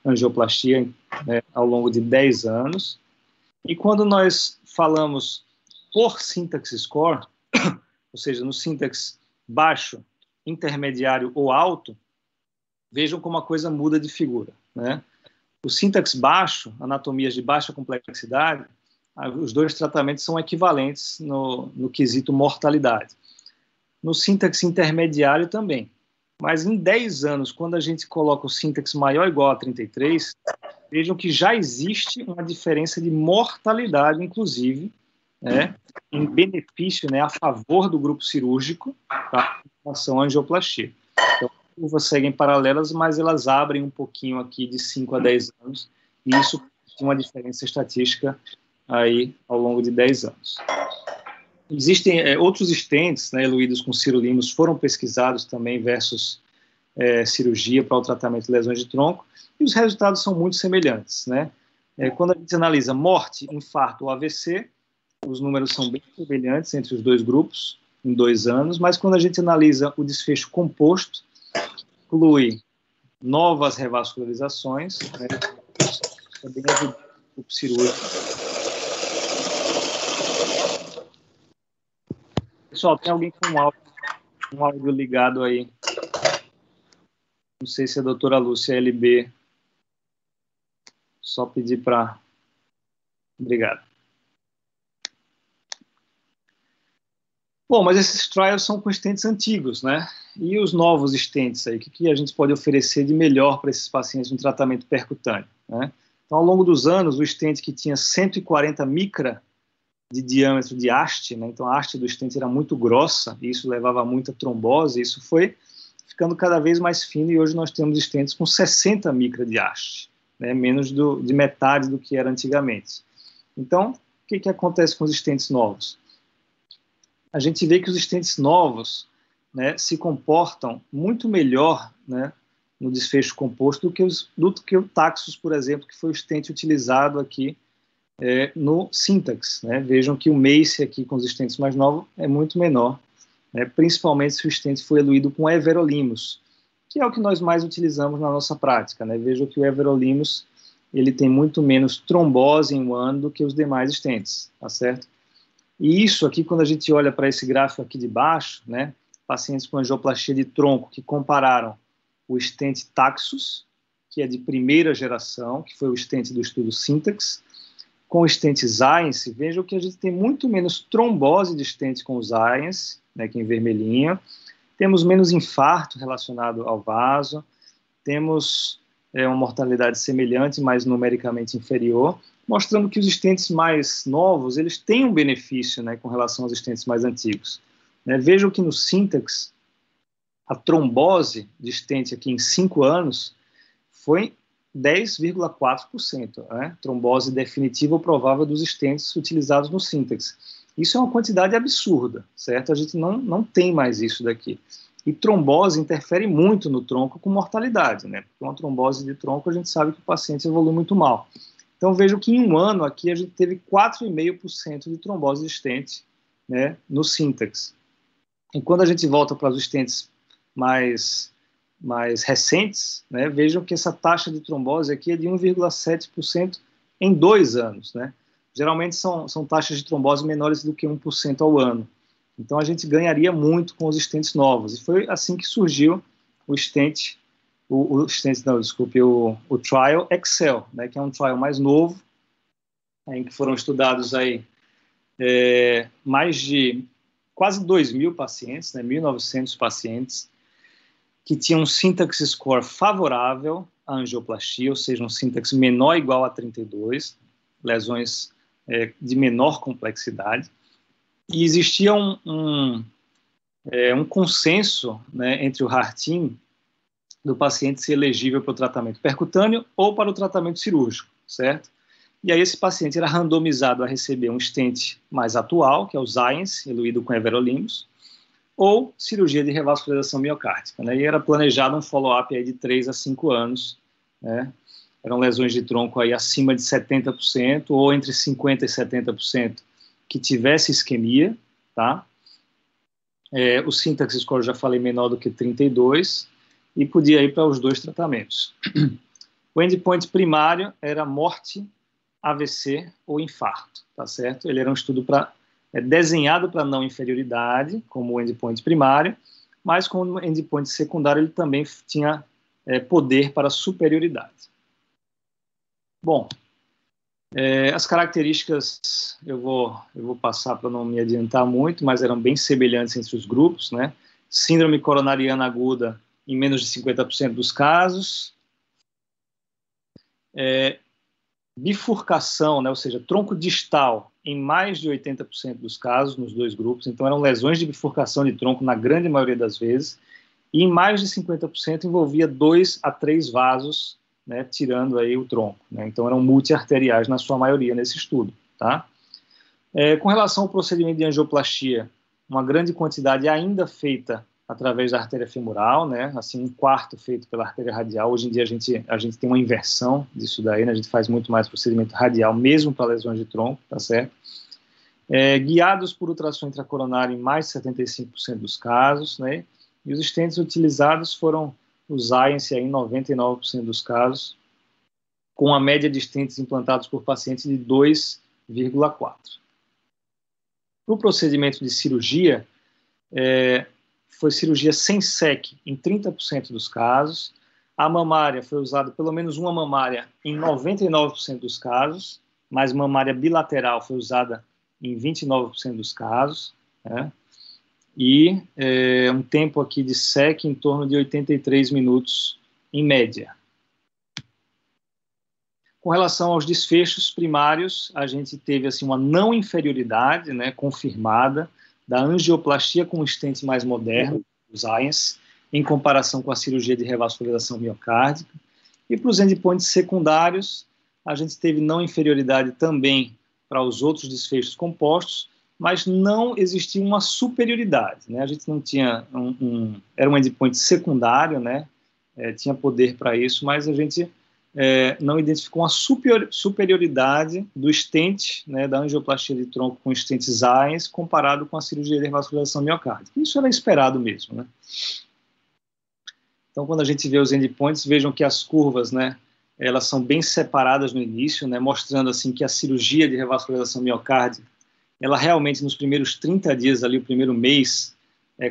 angioplastia, né, ao longo de 10 anos. E quando nós falamos por syntax score, ou seja, no syntax baixo, intermediário ou alto, vejam como a coisa muda de figura, né? O syntax baixo, anatomias de baixa complexidade, os dois tratamentos são equivalentes no quesito mortalidade. No syntax intermediário também. Mas em 10 anos, quando a gente coloca o syntax maior ou igual a 33, vejam que já existe uma diferença de mortalidade, inclusive, né, em benefício, né, a favor do grupo cirúrgico, tá, em relação à angioplastia. Então, as curvas seguem paralelas, mas elas abrem um pouquinho aqui de 5 a 10 anos, e isso tem uma diferença estatística aí ao longo de 10 anos. Existem outros stents, né, eluídos com sirolimus, foram pesquisados também versus cirurgia para o tratamento de lesões de tronco, e os resultados são muito semelhantes, né? Quando a gente analisa morte, infarto ou AVC, os números são bem semelhantes entre os dois grupos, em 2 anos, mas quando a gente analisa o desfecho composto, que inclui novas revascularizações, né, também é do grupo cirúrgico. Pessoal, tem alguém com um áudio ligado aí? Não sei se a doutora Lúcia LB. Só pedir para... Obrigado. Bom, mas esses trials são com stents antigos, né? E os novos stents aí, o que a gente pode oferecer de melhor para esses pacientes no tratamento percutâneo, né? Então, ao longo dos anos, o stent que tinha 140 micra de diâmetro de haste, né? Então a haste do stent era muito grossa, e isso levava a muita trombose, isso foi ficando cada vez mais fino, e hoje nós temos stents com 60 micra de haste, né? Menos de metade do que era antigamente. Então, o que acontece com os stents novos? A gente vê que os stents novos, né, se comportam muito melhor, né, no desfecho composto do que o Taxus, por exemplo, que foi o stent utilizado aqui no syntax, né? Vejam que o MACE aqui com os stents mais novos é muito menor, né? Principalmente se o stent foi eluído com everolimus, que é o que nós mais utilizamos na nossa prática, né? Vejam que o everolimus ele tem muito menos trombose em um ano do que os demais stents, tá certo? E isso aqui, quando a gente olha para esse gráfico aqui de baixo, né, pacientes com angioplastia de tronco que compararam o stent Taxus, que é de primeira geração, que foi o stent do estudo syntax, com o stent Science, vejam que a gente tem muito menos trombose de stent com o Science, né, que é em vermelhinho, temos menos infarto relacionado ao vaso, temos uma mortalidade semelhante, mas numericamente inferior, mostrando que os stents mais novos, eles têm um benefício, né, com relação aos stents mais antigos. Né, vejam que no syntax, a trombose de stent aqui em 5 anos foi 10,4%, né? Trombose definitiva ou provável dos stents utilizados no syntax. Isso é uma quantidade absurda, certo? A gente não tem mais isso daqui. E trombose interfere muito no tronco com mortalidade, né? Porque uma trombose de tronco a gente sabe que o paciente evolui muito mal. Então vejam que em um ano aqui a gente teve 4,5% de trombose de stent, né, no syntax. E quando a gente volta para os stents mais recentes, né, vejam que essa taxa de trombose aqui é de 1,7% em 2 anos, né? Geralmente são taxas de trombose menores do que 1% ao ano. Então a gente ganharia muito com os stents novos. E foi assim que surgiu o stent, o trial Excel, né, que é um trial mais novo, em que foram estudados aí mais de quase 2.000 pacientes, né, 1.900 pacientes, que tinham um syntax score favorável à angioplastia, ou seja, um syntax menor ou igual a 32, lesões de menor complexidade, e existia um consenso, né, entre o heart team do paciente ser elegível para o tratamento percutâneo ou para o tratamento cirúrgico, certo? E aí esse paciente era randomizado a receber um stent mais atual, que é o Science, eluído com everolimus, ou cirurgia de revascularização miocárdica, né? E era planejado um follow-up aí de 3 a 5 anos, né? Eram lesões de tronco aí acima de 70% ou entre 50% e 70% que tivesse isquemia, tá? O syntax score, eu já falei, menor do que 32, e podia ir para os 2 tratamentos. O endpoint primário era morte, AVC ou infarto, tá certo? Ele era um estudo para desenhado para não inferioridade, como o endpoint primário, mas como endpoint secundário ele também tinha poder para superioridade. Bom, as características eu vou passar para não me adiantar muito, mas eram bem semelhantes entre os grupos, né? Síndrome coronariana aguda em menos de 50% dos casos, bifurcação, né? Ou seja, tronco distal em mais de 80% dos casos nos dois grupos, então eram lesões de bifurcação de tronco na grande maioria das vezes, e em mais de 50% envolvia 2 a 3 vasos, né, tirando aí o tronco, né? Então eram multiarteriais na sua maioria nesse estudo, tá? Com relação ao procedimento de angioplastia, uma grande quantidade ainda feita através da artéria femoral, né? Assim, 1/4 feito pela artéria radial. Hoje em dia a gente tem uma inversão disso daí, né? A gente faz muito mais procedimento radial, mesmo para lesões de tronco, tá certo? Guiados por ultrassom intracoronário em mais de 75% dos casos, né? E os stents utilizados foram os Zience em 99% dos casos, com a média de stents implantados por pacientes de 2,4. Para o procedimento de cirurgia, foi cirurgia sem SEC em 30% dos casos. A mamária foi usada pelo menos uma mamária em 99% dos casos, mas mamária bilateral foi usada em 29% dos casos, né? E um tempo aqui de SEC em torno de 83 minutos em média. Com relação aos desfechos primários, a gente teve assim, uma não inferioridade, né, confirmada da angioplastia com um stent mais moderno, o Zience, em comparação com a cirurgia de revascularização miocárdica. E para os endpoints secundários, a gente teve não inferioridade também para os outros desfechos compostos, mas não existia uma superioridade, né? A gente não tinha era um endpoint secundário, né? Tinha poder para isso, mas a gente não identificou uma superioridade do stent, né, da angioplastia de tronco com stent Zience comparado com a cirurgia de revascularização miocárdica. Isso era esperado mesmo, né? Então, quando a gente vê os endpoints, vejam que as curvas, né, elas são bem separadas no início, né, mostrando assim que a cirurgia de revascularização miocárdica, ela realmente nos primeiros 30 dias ali, o primeiro mês,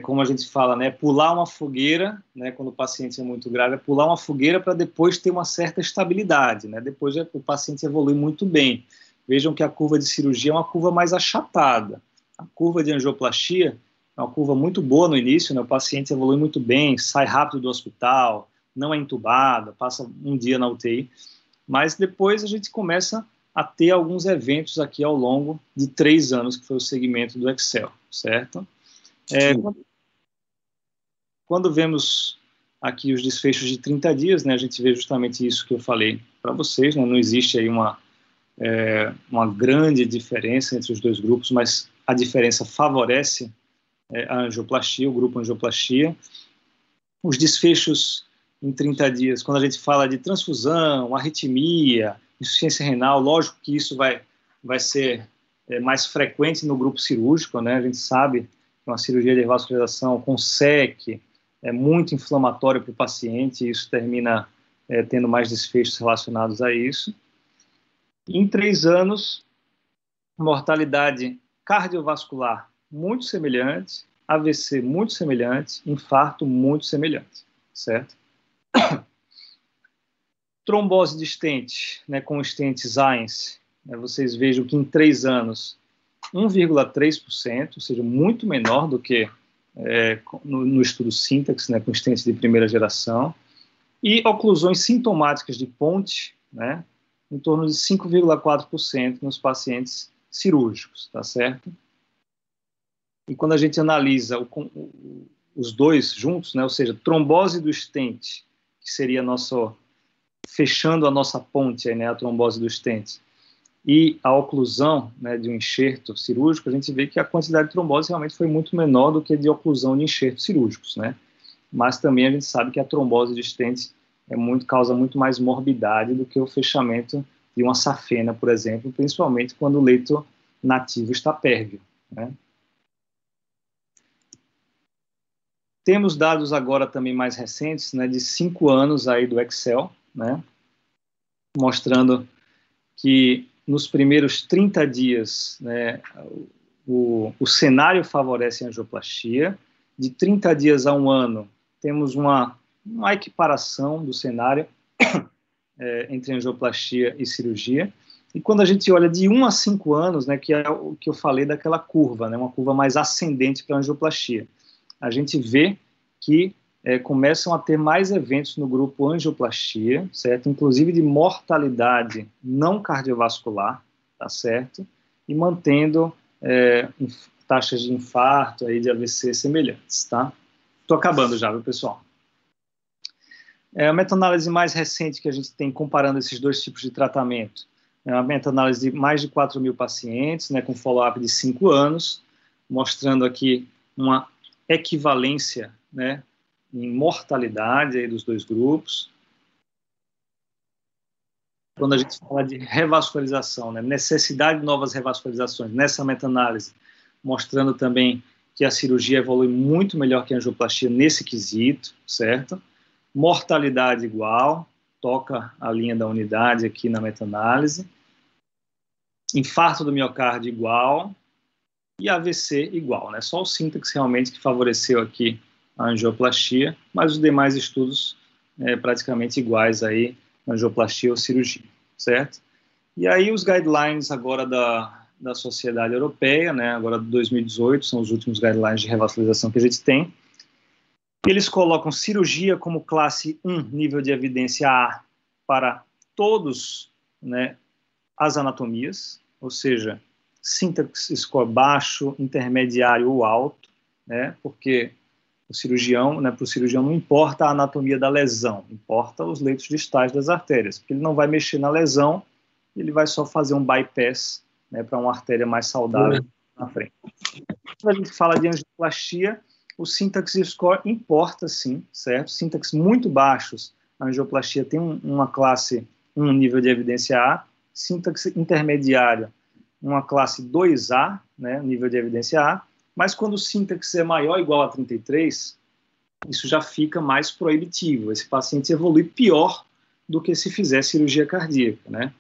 como a gente fala, né, pular uma fogueira, né, quando o paciente é muito grave, pular uma fogueira para depois ter uma certa estabilidade, né, depois o paciente evolui muito bem. Vejam que a curva de cirurgia é uma curva mais achatada. A curva de angioplastia é uma curva muito boa no início, né, o paciente evolui muito bem, sai rápido do hospital, não é entubado, passa um dia na UTI, mas depois a gente começa a ter alguns eventos aqui ao longo de 3 anos, que foi o segmento do Excel, certo? Quando vemos aqui os desfechos de 30 dias, né, a gente vê justamente isso que eu falei para vocês, né, não existe aí uma grande diferença entre os dois grupos, mas a diferença favorece a angioplastia, o grupo angioplastia. Os desfechos em 30 dias, quando a gente fala de transfusão, arritmia, insuficiência renal, lógico que isso vai ser mais frequente no grupo cirúrgico, né? A gente sabe que uma cirurgia de revascularização com SEC é muito inflamatória para o paciente, e isso termina tendo mais desfechos relacionados a isso. Em 3 anos, mortalidade cardiovascular muito semelhante, AVC muito semelhante, infarto muito semelhante, certo? Trombose de stent, né, com stent Zience, né, vocês vejam que em 3 anos, 1,3%, ou seja, muito menor do que no estudo Syntax, né, com stent de primeira geração, e oclusões sintomáticas de ponte, né, em torno de 5,4% nos pacientes cirúrgicos, tá certo? E quando a gente analisa os dois juntos, né, ou seja, trombose do stent, que seria fechando a nossa ponte, aí, né, a trombose do stent, e a oclusão, né, de um enxerto cirúrgico, a gente vê que a quantidade de trombose realmente foi muito menor do que de oclusão de enxertos cirúrgicos, né? Mas também a gente sabe que a trombose de stent causa muito mais morbidade do que o fechamento de uma safena, por exemplo, principalmente quando o leito nativo está pérvio, né? Temos dados agora também mais recentes, né, de 5 anos aí do Excel, né, mostrando que nos primeiros 30 dias, né, o cenário favorece a angioplastia. De 30 dias a 1 ano, temos uma equiparação do cenário entre angioplastia e cirurgia. E quando a gente olha de 1 a 5 anos, né, que é o que eu falei daquela curva, né, uma curva mais ascendente para a angioplastia, a gente vê que começam a ter mais eventos no grupo angioplastia, certo? Inclusive de mortalidade não cardiovascular, tá certo? E mantendo taxas de infarto, aí, de AVC semelhantes, tá? Estou acabando já, viu, pessoal? A meta-análise mais recente que a gente tem comparando esses dois tipos de tratamento é uma meta-análise de mais de 4.000 pacientes, né, com follow-up de 5 anos, mostrando aqui uma equivalência, né, em mortalidade aí dos dois grupos. Quando a gente fala de revascularização, né, necessidade de novas revascularizações, nessa meta-análise, mostrando também que a cirurgia evolui muito melhor que a angioplastia nesse quesito, certo? Mortalidade igual, toca a linha da unidade aqui na meta-análise. Infarto do miocárdio igual e AVC igual, né? Só o Syntax realmente que favoreceu aqui a angioplastia, mas os demais estudos praticamente iguais aí, angioplastia ou cirurgia, certo? E aí os guidelines agora da Sociedade Europeia, né, agora de 2018, são os últimos guidelines de revascularização que a gente tem. Eles colocam cirurgia como classe 1, nível de evidência A, para todos, né, as anatomias, ou seja, Syntax score baixo, intermediário ou alto, né, porque o cirurgião, né, para o cirurgião não importa a anatomia da lesão, importa os leitos distais das artérias, porque ele não vai mexer na lesão, ele vai só fazer um bypass, né, para uma artéria mais saudável na frente. Quando a gente fala de angioplastia, o Syntax score importa sim, certo? Syntax muito baixos, a angioplastia tem uma classe 1 nível de evidência A, Syntax intermediário, uma classe 2A, né, nível de evidência A, mas quando o Syntax é maior ou igual a 33, isso já fica mais proibitivo, esse paciente evolui pior do que se fizer cirurgia cardíaca, né?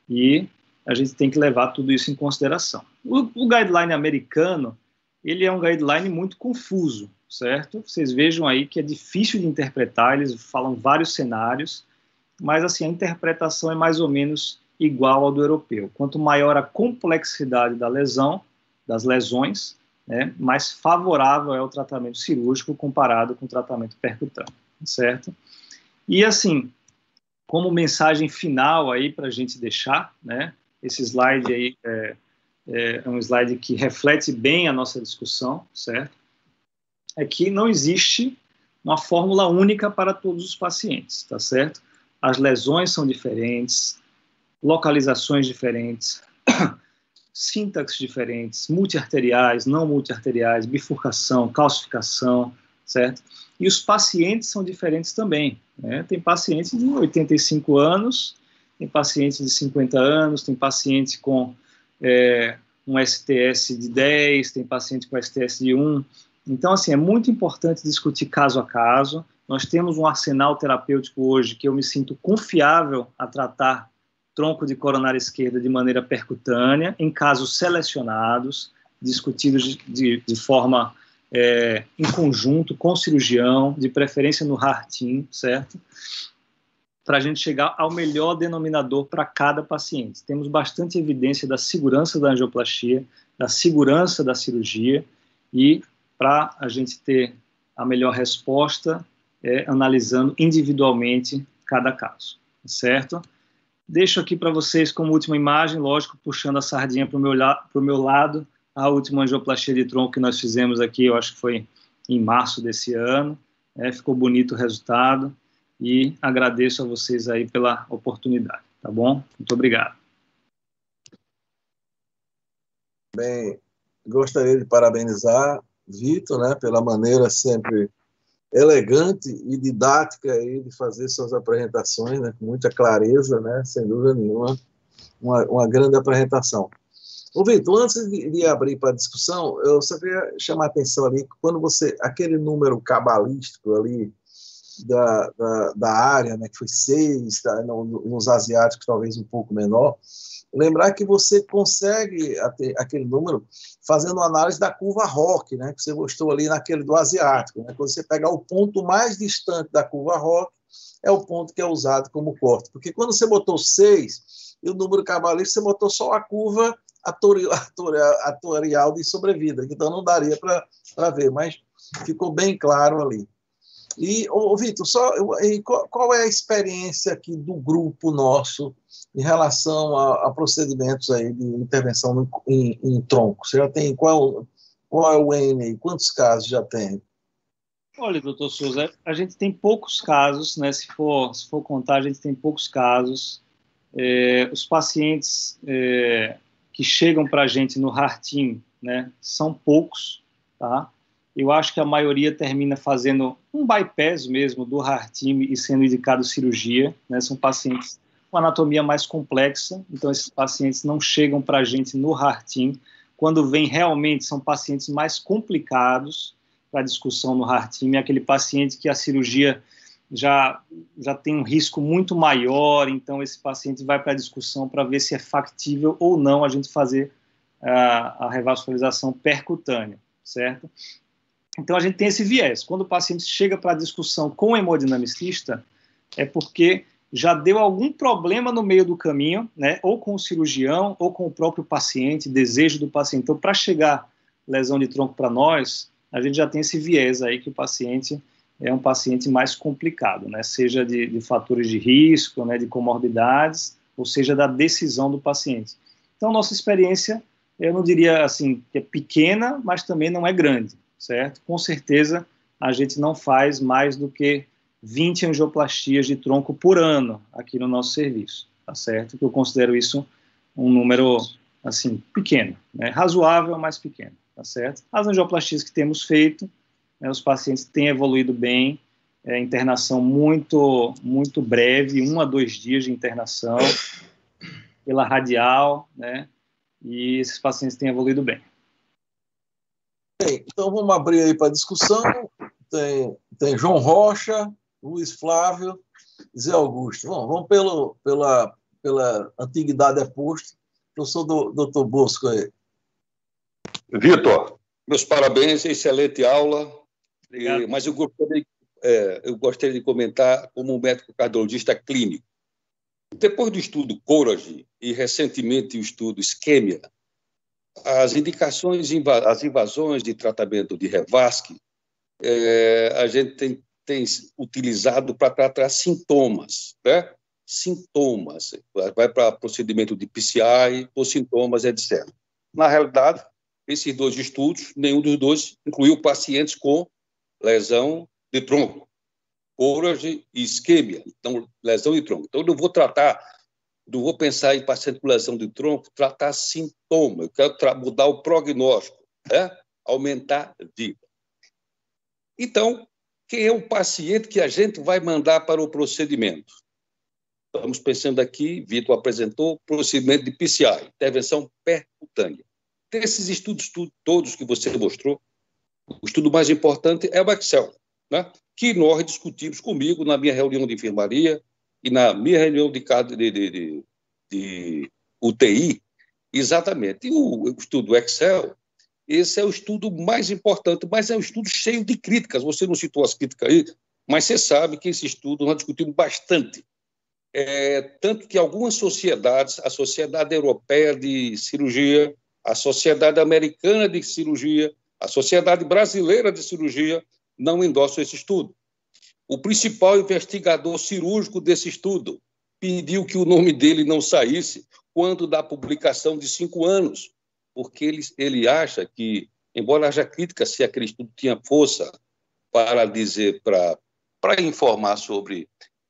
E a gente tem que levar tudo isso em consideração. O guideline americano, ele é um guideline muito confuso, certo? Vocês vejam aí que é difícil de interpretar, eles falam vários cenários, mas assim, a interpretação é mais ou menos igual ao do europeu. Quanto maior a complexidade da lesão, das lesões, né, mais favorável é o tratamento cirúrgico comparado com o tratamento percutâneo, certo? E assim, como mensagem final aí para a gente deixar, né, esse slide aí é um slide que reflete bem a nossa discussão, certo? É que não existe uma fórmula única para todos os pacientes, tá certo? As lesões são diferentes, localizações diferentes, sintaxes diferentes, multiarteriais, não multiarteriais, bifurcação, calcificação, certo? E os pacientes são diferentes também, né? Tem pacientes de 85 anos, tem pacientes de 50 anos, tem paciente com um STS de 10, tem paciente com STS de 1. Então, assim, é muito importante discutir caso a caso. Nós temos um arsenal terapêutico hoje que eu me sinto confiável a tratar tronco de coronária esquerda de maneira percutânea, em casos selecionados, discutidos de forma em conjunto com o cirurgião, de preferência no heart team, certo? Para a gente chegar ao melhor denominador para cada paciente. Temos bastante evidência da segurança da angioplastia, da segurança da cirurgia, e para a gente ter a melhor resposta, analisando individualmente cada caso, certo? Deixo aqui para vocês como última imagem, lógico, puxando a sardinha para o meu lado, a última angioplastia de tronco que nós fizemos aqui, eu acho que foi em março desse ano, ficou bonito o resultado, e agradeço a vocês aí pela oportunidade, tá bom? Muito obrigado. Bem, gostaria de parabenizar Vitor, né, pela maneira sempre elegante e didática aí de fazer suas apresentações, né, com muita clareza, né, sem dúvida nenhuma, uma grande apresentação. Ô, Vitor, antes de abrir para a discussão, eu só queria chamar a atenção ali, quando aquele número cabalístico ali, da área, né, que foi 6, tá, nos asiáticos talvez um pouco menor, lembrar que você consegue aquele número fazendo análise da curva ROC, né, que você mostrou ali naquele do asiático. Né, quando você pegar o ponto mais distante da curva ROC, é o ponto que é usado como corte. Porque quando você botou 6 e o número cabalístico, você botou só a curva atorial de sobrevida, então não daria para ver, mas ficou bem claro ali. E, Vitor, qual é a experiência aqui do grupo nosso em relação a procedimentos aí de intervenção em tronco? Você já tem qual é o N aí? Quantos casos já tem? Olha, doutor Souza, a gente tem poucos casos, né? Se for contar, a gente tem poucos casos. Os pacientes que chegam para a gente no HART-TEAM, né, são poucos, tá? Eu acho que a maioria termina fazendo um bypass mesmo do HART-TEAM e sendo indicado cirurgia, né? São pacientes com anatomia mais complexa, então esses pacientes não chegam para a gente no HART-TEAM. Quando vem realmente, são pacientes mais complicados para discussão no HART-TEAM, é aquele paciente que a cirurgia já tem um risco muito maior, então esse paciente vai para a discussão para ver se é factível ou não a gente fazer a revascularização percutânea, certo? Então a gente tem esse viés. Quando o paciente chega para a discussão com o hemodinamicista, é porque já deu algum problema no meio do caminho, né? Ou com o cirurgião, ou com o próprio paciente, desejo do paciente. Então, para chegar lesão de tronco para nós, a gente já tem esse viés aí que o paciente é um paciente mais complicado, né? Seja de fatores de risco, né? De comorbidades, ou seja, da decisão do paciente. Então, nossa experiência, eu não diria assim que é pequena, mas também não é grande, certo? Com certeza, a gente não faz mais do que 20 angioplastias de tronco por ano aqui no nosso serviço, tá certo? Que eu considero isso um número, assim, pequeno, né? Razoável, mas pequeno, tá certo? As angioplastias que temos feito, né, os pacientes têm evoluído bem, internação muito breve, 1 a 2 dias de internação, pela radial, né? E esses pacientes têm evoluído bem. Bem, então vamos abrir aí para discussão. Tem João Rocha, Luiz Flávio, Zé Augusto. Bom, vamos pela antiguidade posto. Eu sou do Dr. Bosco aí. Vitor, meus parabéns, excelente aula. Mas eu gostaria de comentar como um médico cardiologista clínico. Depois do estudo Courage e recentemente o estudo Ischemia, as indicações, as invasões de tratamento de Revasc, a gente tem utilizado para tratar sintomas, né? Sintomas, vai para procedimento de PCI, por sintomas, etc. Na realidade, esses 2 estudos, nenhum dos 2 incluiu pacientes com lesão de tronco, Courage e Ischemia, então, lesão de tronco. Então, eu não vou pensar em paciente com lesão de tronco, tratar sintoma, eu quero mudar o prognóstico, né? Aumentar a vida. Então, quem é o paciente que a gente vai mandar para o procedimento? Estamos pensando aqui, Vitor apresentou, procedimento de PCI, intervenção percutânea. Desses estudos todos que você mostrou, o estudo mais importante é o Excel, né? Que nós discutimos comigo na minha reunião de enfermaria e na minha reunião de UTI, exatamente. E o estudo Excel, esse é o estudo mais importante, mas é um estudo cheio de críticas. Você não citou as críticas aí, mas você sabe que esse estudo nós discutimos bastante. Tanto que algumas sociedades, a Sociedade Europeia de Cirurgia, a Sociedade Americana de Cirurgia, a Sociedade Brasileira de Cirurgia, não endossam esse estudo. O principal investigador cirúrgico desse estudo pediu que o nome dele não saísse quando da publicação de 5 anos, porque ele acha que, embora haja crítica se aquele estudo tinha força para dizer, para informar sobre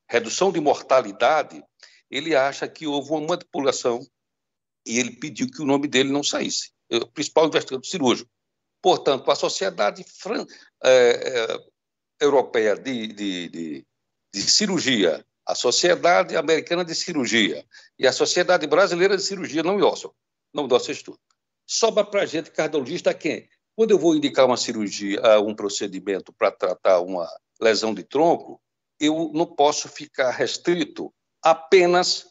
redução de mortalidade, ele acha que houve uma manipulação e ele pediu que o nome dele não saísse. O principal investigador cirúrgico. Portanto, a Sociedade Europeia de Cirurgia, a Sociedade Americana de Cirurgia e a Sociedade Brasileira de Cirurgia não endossam estudo. Sobra para a gente, cardiologista, quem? Quando eu vou indicar uma cirurgia, um procedimento para tratar uma lesão de tronco, eu não posso ficar restrito apenas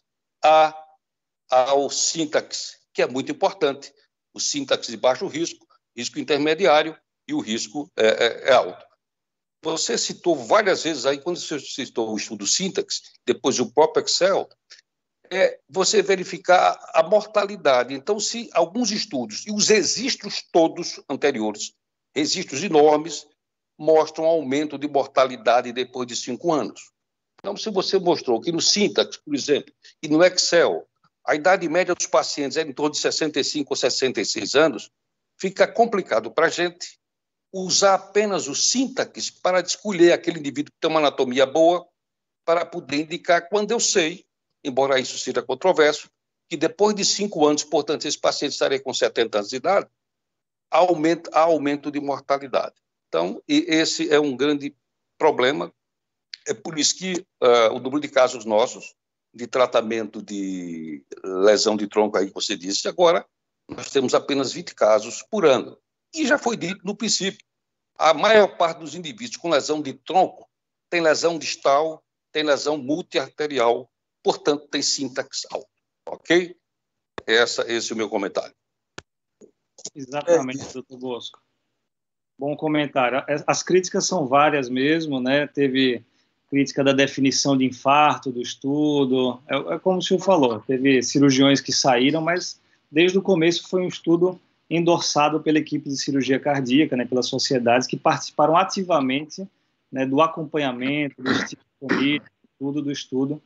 ao sintaxe, que é muito importante. O sintaxe de baixo risco, risco intermediário e o risco é alto. Você citou várias vezes aí, quando você citou o estudo sintaxe, depois o próprio Excel, você verificar a mortalidade. Então, se alguns estudos, e os registros todos anteriores, registros enormes, mostram aumento de mortalidade depois de 5 anos. Então, se você mostrou que no sintaxe, por exemplo, e no Excel, a idade média dos pacientes é em torno de 65 ou 66 anos, fica complicado para a gente usar apenas o sintaxe para escolher aquele indivíduo que tem uma anatomia boa para poder indicar quando eu sei, embora isso seja controverso, que depois de 5 anos, portanto, esse paciente estaria com 70 anos de idade, há aumento de mortalidade. Então, esse é um grande problema. É por isso que o número de casos nossos de tratamento de lesão de tronco, aí que você disse, agora nós temos apenas 20 casos por ano. E já foi dito no princípio, a maior parte dos indivíduos com lesão de tronco tem lesão distal, tem lesão multiarterial, portanto, tem sintaxe alto. Ok? Esse é o meu comentário. Exatamente, doutor Bosco. Bom comentário. As críticas são várias mesmo, né? Teve crítica da definição de infarto do estudo, como o senhor falou, teve cirurgiões que saíram, mas desde o começo foi um estudo endossado pela equipe de cirurgia cardíaca, né, pelas sociedades que participaram ativamente, né, do acompanhamento, do estudo do estudo,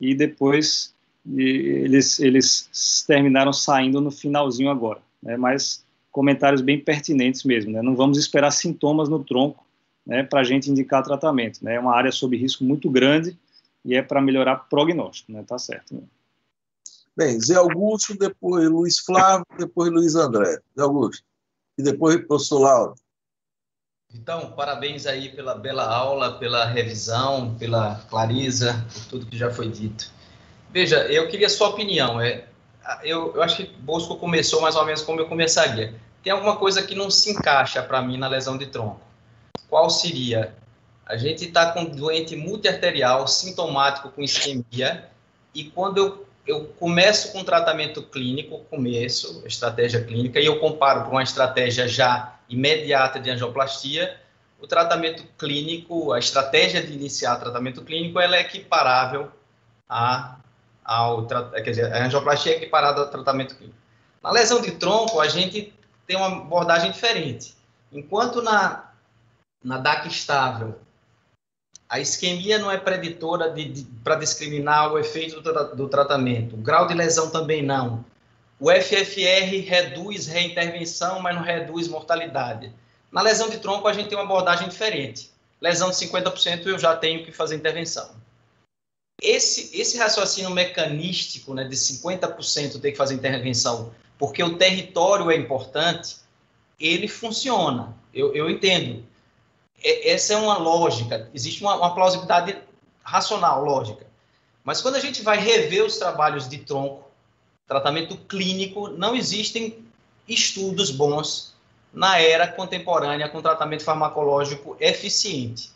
e depois eles terminaram saindo no finalzinho agora, né, mas comentários bem pertinentes mesmo, né, não vamos esperar sintomas no tronco, né, para a gente indicar tratamento, né, é uma área sob risco muito grande e é para melhorar prognóstico, né, tá certo, né? Bem, Zé Augusto, depois Luiz Flávio, depois Luiz André. Zé Augusto. E depois professor Lauro. Então, parabéns aí pela bela aula, pela revisão, pela clareza, por tudo que já foi dito. Veja, eu queria sua opinião. Eu acho que Bosco começou mais ou menos como eu começaria. Tem alguma coisa que não se encaixa para mim na lesão de tronco. Qual seria? A gente está com doente multiarterial, sintomático com isquemia, e quando eu começo com tratamento clínico, estratégia clínica, e eu comparo com uma estratégia já imediata de angioplastia, o tratamento clínico, a estratégia de iniciar tratamento clínico, ela é equiparável quer dizer, a angioplastia é equiparada ao tratamento clínico. Na lesão de tronco, a gente tem uma abordagem diferente. Enquanto na DAC estável, a isquemia não é preditora para discriminar o efeito do tratamento. O grau de lesão também não. O FFR reduz reintervenção, mas não reduz mortalidade. Na lesão de tronco, a gente tem uma abordagem diferente. Lesão de 50%, eu já tenho que fazer intervenção. Esse raciocínio mecanístico, né, de 50% ter que fazer intervenção, porque o território é importante, ele funciona. Eu entendo. Essa é uma lógica, existe uma plausibilidade racional, lógica. Mas quando a gente vai rever os trabalhos de tronco, tratamento clínico, não existem estudos bons na era contemporânea com tratamento farmacológico eficiente.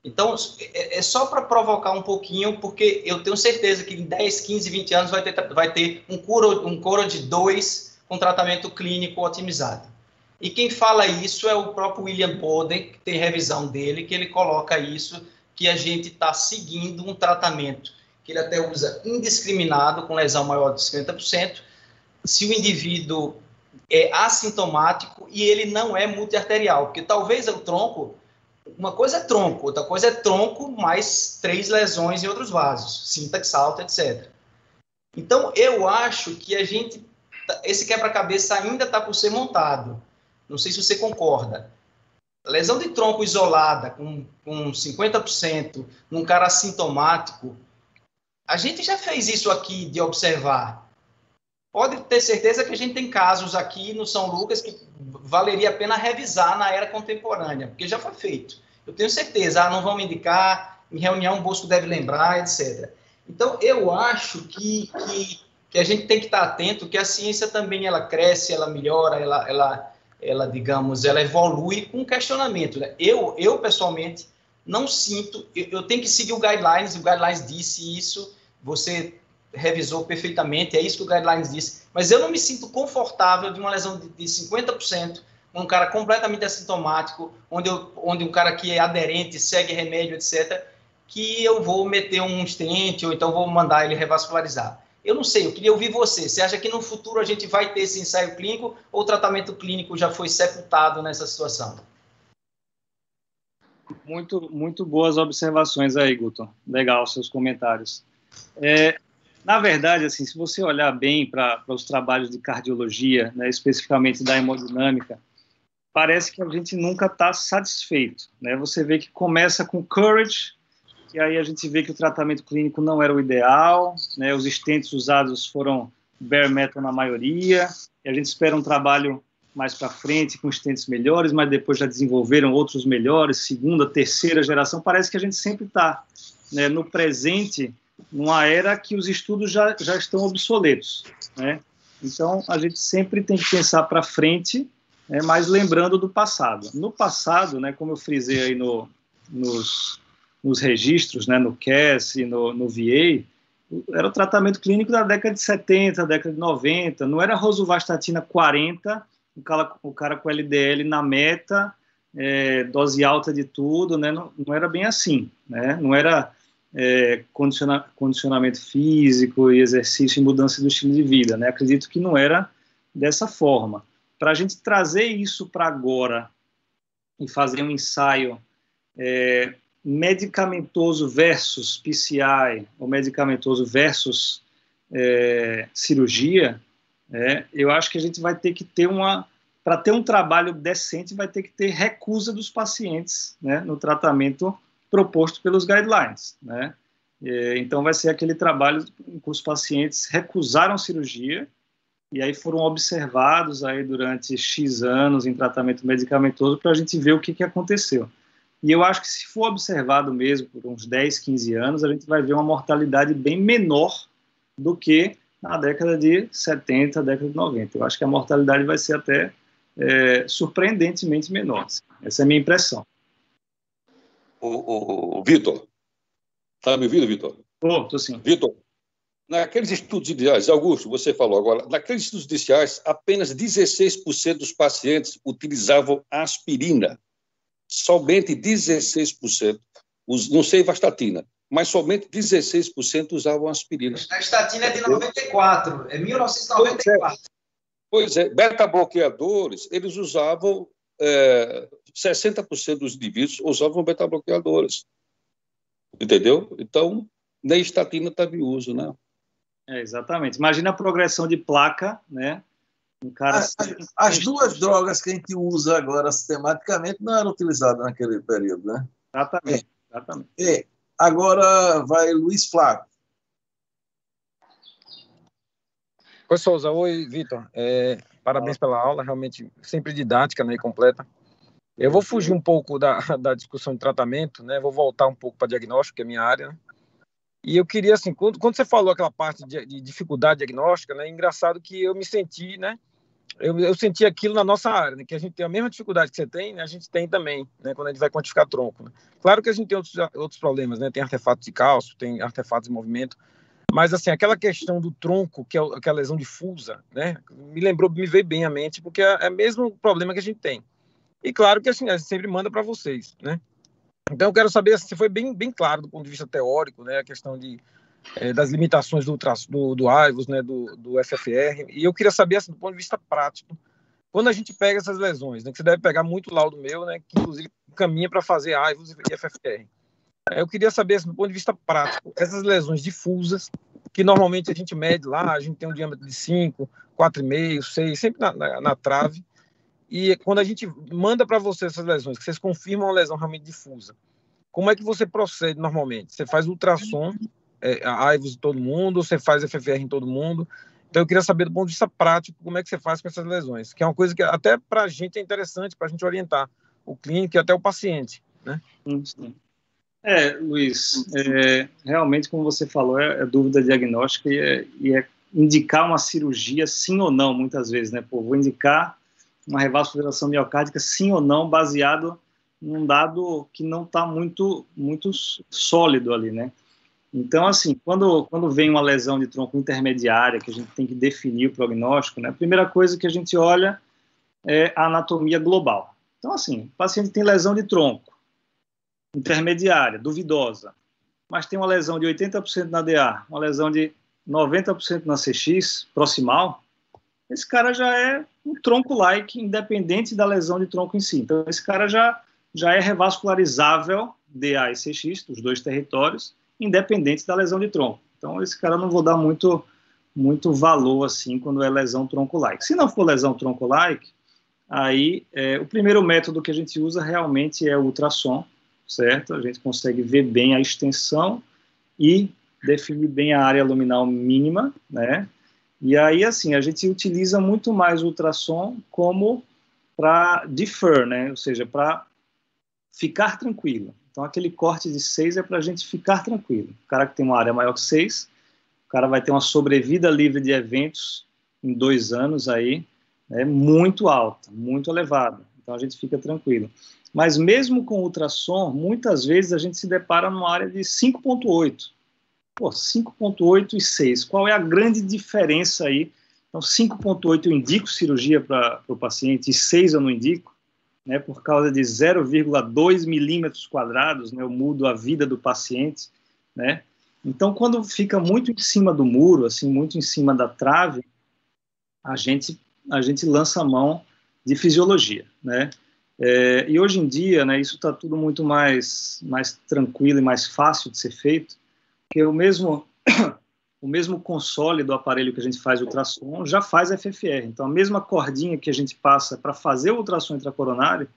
Então, é só para provocar um pouquinho, porque eu tenho certeza que em 10, 15, 20 anos vai ter um coro de 2 com tratamento clínico otimizado. E quem fala isso é o próprio William Boden, que tem revisão dele, que ele coloca isso, que a gente está seguindo um tratamento que ele até usa indiscriminado, com lesão maior de 50%, se o indivíduo é assintomático e ele não é multiarterial, porque talvez o tronco, uma coisa é tronco, outra coisa é tronco mais 3 lesões em outros vasos, sintaxe alta, etc. Então, eu acho que esse quebra-cabeça ainda está por ser montado. Não sei se você concorda. Lesão de tronco isolada, com 50%, num cara assintomático, a gente já fez isso aqui de observar. Pode ter certeza que a gente tem casos aqui no São Lucas que valeria a pena revisar na era contemporânea, porque já foi feito. Eu tenho certeza, não vão me indicar, em reunião o Bosco deve lembrar, etc. Então, eu acho que a gente tem que estar atento, que a ciência também ela cresce, ela melhora, ela digamos, ela evolui com questionamento. Né? Eu, pessoalmente, não sinto, eu tenho que seguir o guidelines disse isso, você revisou perfeitamente, é isso que o guidelines disse, mas eu não me sinto confortável de uma lesão de 50%, um cara completamente assintomático, onde um cara que é aderente, segue remédio, etc., que eu vou meter um stent, ou então vou mandar ele revascularizar. Eu não sei, eu queria ouvir você. Você acha que no futuro a gente vai ter esse ensaio clínico ou o tratamento clínico já foi sepultado nessa situação? Muito boas observações aí, Guto. Legal, seus comentários. Na verdade, assim, se você olhar bem para os trabalhos de cardiologia, né, especificamente da hemodinâmica, parece que a gente nunca está satisfeito, né? Você vê que começa com Courage, e aí a gente vê que o tratamento clínico não era o ideal, né? Os stents usados foram bare metal na maioria, e a gente espera um trabalho mais para frente com stents melhores, mas depois já desenvolveram outros melhores, segunda, terceira geração. Parece que a gente sempre está, né, no presente, numa era que os estudos já estão obsoletos, né? Então, a gente sempre tem que pensar para frente, né, mas lembrando do passado. No passado, né, como eu frisei aí nos registros, né, no CAS e no VA, era o tratamento clínico da década de 70, década de 90, não era rosuvastatina 40, o cara com LDL na meta, dose alta de tudo, né, não era bem assim, né, não era condicionamento físico e exercício e mudança do estilo de vida, né, acredito que não era dessa forma. Para a gente trazer isso para agora e fazer um ensaio medicamentoso versus PCI, ou medicamentoso versus cirurgia, eu acho que a gente vai ter que ter para ter um trabalho decente, vai ter que ter recusa dos pacientes, né, no tratamento proposto pelos guidelines, né? Então vai ser aquele trabalho em que os pacientes recusaram cirurgia e aí foram observados aí durante X anos em tratamento medicamentoso para a gente ver o que aconteceu. E eu acho que se for observado mesmo por uns 10, 15 anos, a gente vai ver uma mortalidade bem menor do que na década de 70, década de 90. Eu acho que a mortalidade vai ser até surpreendentemente menor. Essa é a minha impressão. Vitor, está me ouvindo, Vitor? Estou sim. Vitor, naqueles estudos iniciais, Augusto, você falou agora, naqueles estudos iniciais, apenas 16% dos pacientes utilizavam aspirina. Somente 16%, não sei vastatina, mas somente 16% usavam aspirina. A estatina é de 94, é 1994. Pois é, beta-bloqueadores, eles usavam, 60% dos indivíduos usavam beta-bloqueadores. Entendeu? Então, nem estatina estava em uso, né? Exatamente. Imagina a progressão de placa, né? As duas drogas que a gente usa agora sistematicamente não eram utilizadas naquele período, né? Exatamente. Agora vai Luiz Flávio. Oi, Souza. Oi, Vitor. Parabéns pela aula, realmente sempre didática, né, e completa. Eu vou fugir um pouco da discussão de tratamento, né? Vou voltar um pouco para diagnóstico, que é a minha área, né? E eu queria, assim, quando você falou aquela parte de dificuldade diagnóstica, né? É engraçado que eu me senti, né? Eu senti aquilo na nossa área, né? Que a gente tem a mesma dificuldade que você tem, né? A gente tem também, né? Quando a gente vai quantificar tronco, né? Claro que a gente tem outros problemas, né? Tem artefatos de cálcio, tem artefatos de movimento, mas, assim, aquela questão do tronco, que é aquela lesão difusa, né? Me veio bem à mente, porque é o mesmo problema que a gente tem. E claro que, assim, a gente sempre manda para vocês, né? Então eu quero saber se foi bem claro do ponto de vista teórico, né, a questão das limitações do IVUS, né, do FFR, e eu queria saber, assim, do ponto de vista prático, quando a gente pega essas lesões, né, que você deve pegar muito laudo meu, né, que inclusive caminha para fazer IVUS e FFR. Eu queria saber, assim, do ponto de vista prático, essas lesões difusas, que normalmente a gente mede lá, a gente tem um diâmetro de 5, 4,5, 6, sempre na trave. E quando a gente manda para você essas lesões, que vocês confirmam a lesão realmente difusa, como é que você procede normalmente? Você faz ultrassom, a IVUS em todo mundo, você faz FFR em todo mundo? Então eu queria saber do ponto de vista prático, como é que você faz com essas lesões, que é uma coisa que até para a gente é interessante, para a gente orientar o clínico e até o paciente, né? Sim. Luiz, realmente, como você falou, é dúvida diagnóstica e é indicar uma cirurgia sim ou não, muitas vezes, né? Vou indicar uma revascularização miocárdica sim ou não, baseado num dado que não está muito sólido ali, né? Então, assim, quando vem uma lesão de tronco intermediária, que a gente tem que definir o prognóstico, né, a primeira coisa que a gente olha é a anatomia global. Então, assim, o paciente tem lesão de tronco intermediária, duvidosa, mas tem uma lesão de 80% na DA, uma lesão de 90% na CX, proximal, esse cara já é um tronco-like, independente da lesão de tronco em si. Então, esse cara já é revascularizável, DA e CX, dos dois territórios, independente da lesão de tronco. Então, esse cara não vou dar muito valor, assim, quando é lesão tronco-like. Se não for lesão tronco-like, aí o primeiro método que a gente usa realmente é o ultrassom, certo? A gente consegue ver bem a extensão e definir bem a área luminal mínima, né? E aí, assim, a gente utiliza muito mais o ultrassom como para defer, né? Ou seja, para ficar tranquilo. Então, aquele corte de 6 é para a gente ficar tranquilo. O cara que tem uma área maior que 6, o cara vai ter uma sobrevida livre de eventos em 2 anos aí, né, muito alta, muito elevada. Então, a gente fica tranquilo. Mas mesmo com ultrassom, muitas vezes a gente se depara numa área de 5.8. Pô, 5.8 e 6. Qual é a grande diferença aí? Então, 5.8 eu indico cirurgia para o paciente e 6 eu não indico, né, por causa de 0,2 milímetros quadrados, né, eu mudo a vida do paciente, né? Então, quando fica muito em cima do muro, assim, muito em cima da trave, a gente lança a mão de fisiologia, né? E hoje em dia, né, isso está tudo muito mais tranquilo e mais fácil de ser feito, porque o mesmo console do aparelho que a gente faz ultrassom já faz FFR. Então, a mesma cordinha que a gente passa para fazer o ultrassom intracoronário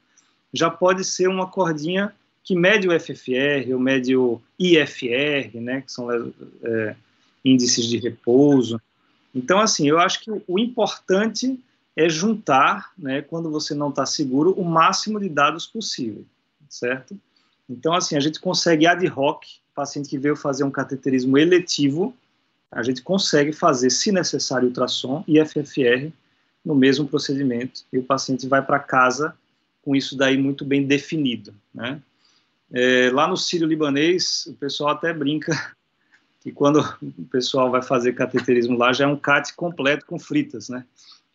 já pode ser uma cordinha que mede o FFR ou mede o IFR, né, que são índices de repouso. Então, assim, eu acho que o importante é juntar, né, quando você não está seguro, o máximo de dados possível, certo? Então, assim, a gente consegue ad hoc, paciente que veio fazer um cateterismo eletivo, a gente consegue fazer, se necessário, ultrassom e FFR no mesmo procedimento, e o paciente vai para casa com isso daí muito bem definido, né? Lá no Sírio-Libanês, o pessoal até brinca que quando o pessoal vai fazer cateterismo lá, já é um CAT completo com fritas, né?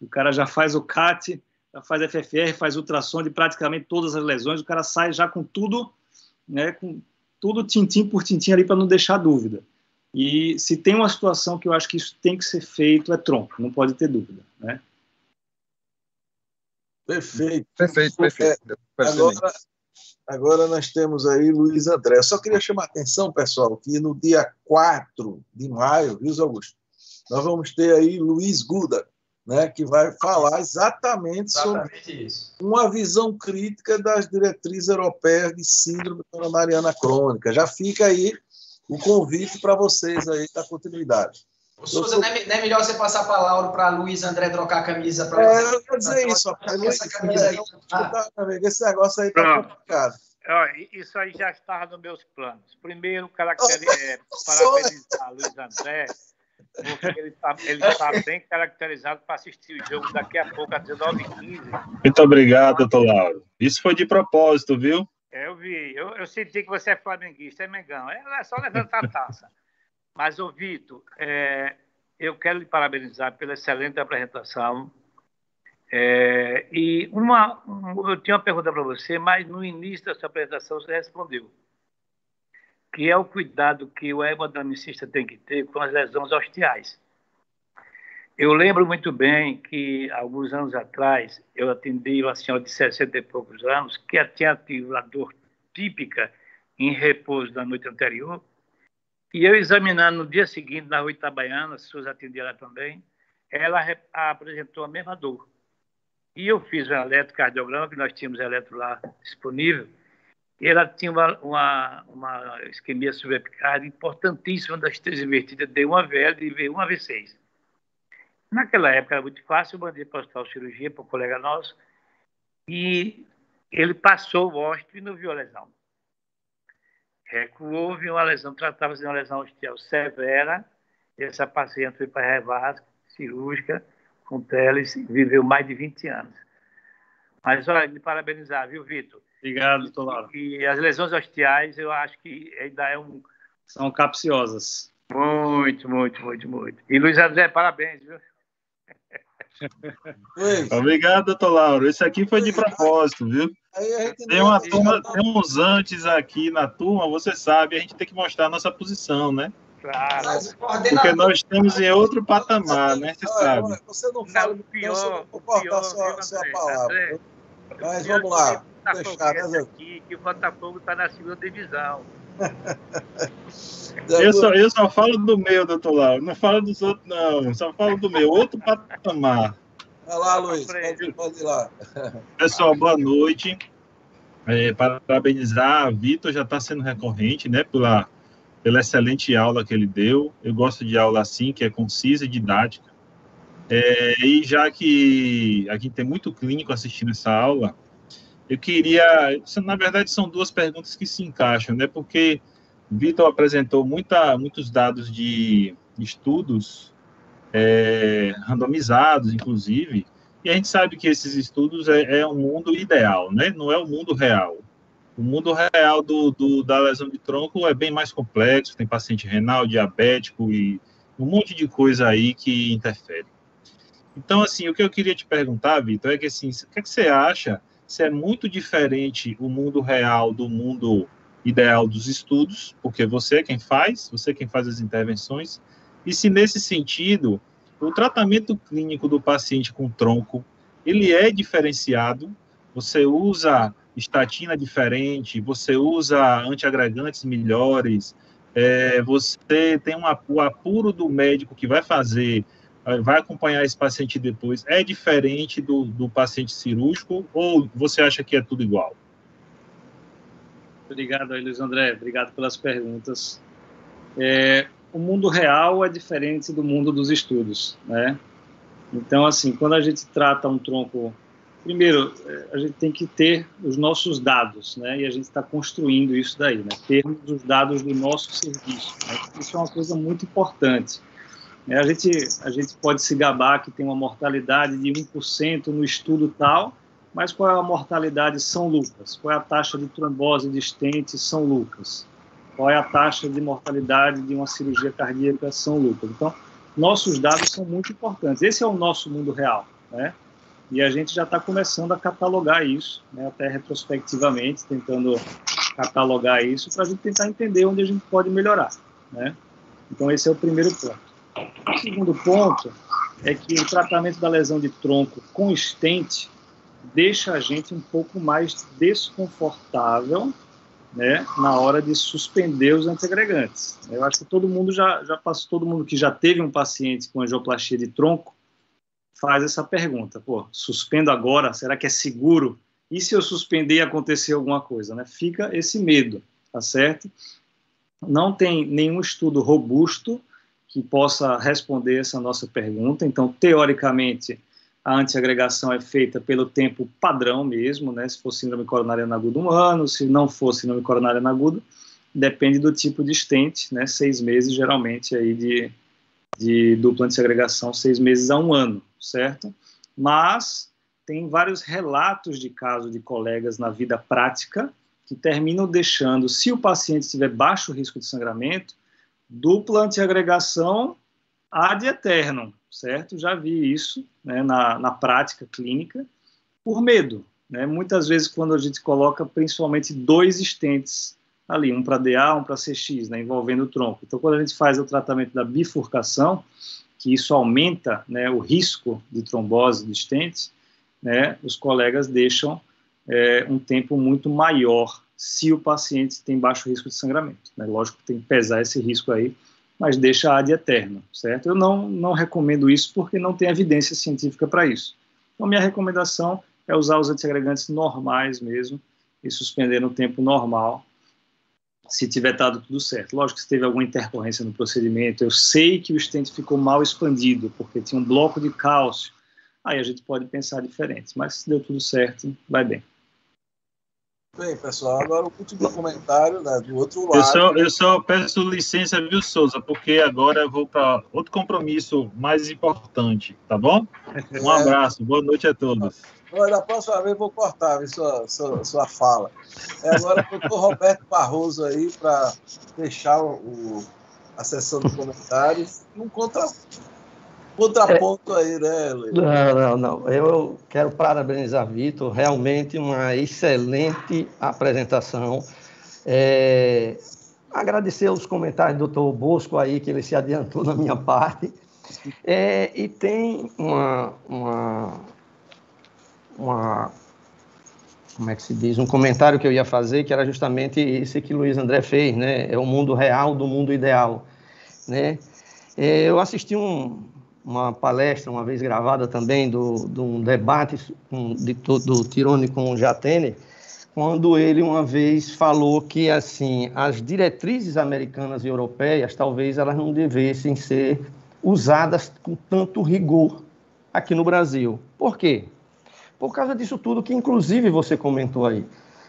O cara já faz o CAT, já faz FFR, faz ultrassom de praticamente todas as lesões, o cara sai já com tudo, né, com tudo tintim por tintim ali para não deixar dúvida. E se tem uma situação que eu acho que isso tem que ser feito, é tronco, não pode ter dúvida, né? Perfeito. Perfeito. Agora nós temos aí Luiz André. Eu só queria chamar a atenção, pessoal, que no dia 4 de maio, viu, Zé Augusto? Nós vamos ter aí Luiz Guda, né, que vai falar exatamente sobre isso. Uma visão crítica das diretrizes europeias de síndrome coronariana crônica. Já fica aí o convite para vocês aí da continuidade. Souza, não é melhor você passar a palavra para Luiz André trocar a camisa para você? Eu ia dizer isso. Essa camisa aí. Esse negócio aí está complicado. Isso aí já estava nos meus planos. Primeiro, parabenizar Luiz André, porque ele está bem caracterizado para assistir o jogo daqui a pouco, às 19h15. Muito obrigado, doutor Lauro. Isso foi de propósito, viu? Eu vi. Eu senti que você é flamenguista, é Mengão. É só levantar a taça. Mas, ô Vitor, eu quero lhe parabenizar pela excelente apresentação. Eu tinha uma pergunta para você, mas no início da sua apresentação você respondeu, que é o cuidado que o hemodinamicista tem que ter com as lesões ostiais. Eu lembro muito bem que, alguns anos atrás, eu atendi uma senhora de 60 e poucos anos que tinha tido a dor típica em repouso da noite anterior, e eu examinando no dia seguinte, na Rua Itabaiana, as pessoas atendiam ela também, ela apresentou a mesma dor. E eu fiz um eletrocardiograma, que nós tínhamos eletro lá disponível, e ela tinha uma isquemia subepicárdia importantíssima das 3 invertidas, D1VL e V1-V6. Naquela época era muito fácil, eu mandei para o hospital cirurgia, para o colega nosso, e ele passou o ósteo e não viu a lesão. Recuou, viu uma lesão, tratava-se de uma lesão ostial severa, essa paciente foi para a revasc cirúrgica, com teles, viveu mais de 20 anos. Mas, olha, me parabenizar, viu, Vitor? Obrigado, doutor Lauro. E as lesões ostiais, eu acho que ainda é um... São capciosas. Muito, muito, muito, muito. E Luiz André, parabéns, viu? Obrigado, doutor Lauro. Esse aqui foi de propósito, viu? Tem uma turma, tem uns antes aqui na turma, você sabe, a gente tem que mostrar a nossa posição, né? Claro. Porque nós estamos em outro patamar, né? Você sabe. Você não fala do pior, eu não vou cortar sua palavra. André, Mas vamos lá. Fechar, né, aqui, que o Botafogo está na segunda divisão. Eu só falo do meu, doutor Lauro. Não falo dos outros, não. Só falo do meu. Outro patamar. Vai lá, Luiz. Pode ir lá. Pessoal, boa noite. Parabenizar a Vitor, já está sendo recorrente, né? Pela excelente aula que ele deu. Eu gosto de aula assim, que é concisa e didática. E já que aqui tem muito clínico assistindo essa aula, eu queria... Na verdade, são duas perguntas que se encaixam, né? Porque Vitor apresentou muitos dados de estudos randomizados, inclusive, e a gente sabe que esses estudos é um mundo ideal, né? Não é o mundo real. O mundo real da lesão de tronco é bem mais complexo, tem paciente renal, diabético e um monte de coisa aí que interfere. Então, assim, o que eu queria te perguntar, Vitor, é que, assim, o que você acha se é muito diferente o mundo real do mundo ideal dos estudos, porque você é quem faz as intervenções, e se nesse sentido, o tratamento clínico do paciente com tronco, ele é diferenciado, você usa estatina diferente, você usa antiagregantes melhores, você tem o apuro do médico que vai acompanhar esse paciente depois, é diferente do paciente cirúrgico, ou você acha que é tudo igual? Obrigado aí, Luiz André. Obrigado pelas perguntas. O mundo real é diferente do mundo dos estudos, né? Então, assim, quando a gente trata um tronco... Primeiro, a gente tem que ter os nossos dados, né? E a gente está construindo isso daí, né? Termos os dados do nosso serviço, né? Isso é uma coisa muito importante. A gente pode se gabar que tem uma mortalidade de 1% no estudo tal, mas qual é a mortalidade São Lucas? Qual é a taxa de trombose de estente São Lucas? Qual é a taxa de mortalidade de uma cirurgia cardíaca São Lucas? Então, nossos dados são muito importantes. Esse é o nosso mundo real, né? E a gente já está começando a catalogar isso, né? Até retrospectivamente, tentando catalogar isso para a gente tentar entender onde a gente pode melhorar, né? Então, esse é o primeiro ponto. O segundo ponto é que o tratamento da lesão de tronco com estente deixa a gente um pouco mais desconfortável, né, na hora de suspender os antiagregantes. Eu acho que todo mundo já passou, todo mundo que já teve um paciente com angioplastia de tronco faz essa pergunta: pô, suspendo agora, será que é seguro? E se eu suspender e acontecer alguma coisa, né? Fica esse medo, tá certo? Não tem nenhum estudo robusto que possa responder essa nossa pergunta. Então, teoricamente, a antiagregação é feita pelo tempo padrão mesmo, né? Se for síndrome coronariana aguda, 1 ano. Se não for síndrome coronariana aguda, depende do tipo de stent, né? 6 meses, geralmente, aí de dupla antiagregação, 6 meses a 1 ano, certo? Mas tem vários relatos de casos de colegas na vida prática que terminam deixando, se o paciente tiver baixo risco de sangramento, dupla antiagregação ad eternum, certo? Já vi isso, né, na prática clínica, por medo, né? Muitas vezes, quando a gente coloca principalmente 2 stents ali, um para DA, um para CX, né, envolvendo o tronco. Então, quando a gente faz o tratamento da bifurcação, que isso aumenta, né, o risco de trombose de stents, né, os colegas deixam um tempo muito maior se o paciente tem baixo risco de sangramento, né? Lógico que tem que pesar esse risco aí, mas deixa ad eternum, certo? Eu não recomendo isso porque não tem evidência científica para isso. Então, minha recomendação é usar os antiagregantes normais mesmo e suspender no tempo normal, se tiver dado tudo certo. Lógico que se teve alguma intercorrência no procedimento, eu sei que o stent ficou mal expandido, porque tinha um bloco de cálcio, aí a gente pode pensar diferente, mas se deu tudo certo, vai bem. Bem, pessoal, agora o último comentário, né, do outro lado. Eu só peço licença, viu, Souza, porque agora eu vou para outro compromisso mais importante, tá bom? Um abraço, boa noite a todos. Da próxima vez eu vou cortar sua fala. Agora o doutor Roberto Barroso aí para fechar a sessão de comentários. Um contraponto aí, né, Lê? Não. Eu quero parabenizar Vitor, realmente uma excelente apresentação. Agradecer os comentários do doutor Bosco aí, que ele se adiantou na minha parte. E tem como é que se diz? Um comentário que eu ia fazer, que era justamente esse que Luiz André fez, né? É o mundo real do mundo ideal, né? Eu assisti uma palestra, uma vez gravada também, de um debate do Tirone com o Jatene, quando ele uma vez falou que, assim, as diretrizes americanas e europeias, talvez elas não devessem ser usadas com tanto rigor aqui no Brasil. Por quê? Por causa disso tudo que, inclusive, você comentou aí.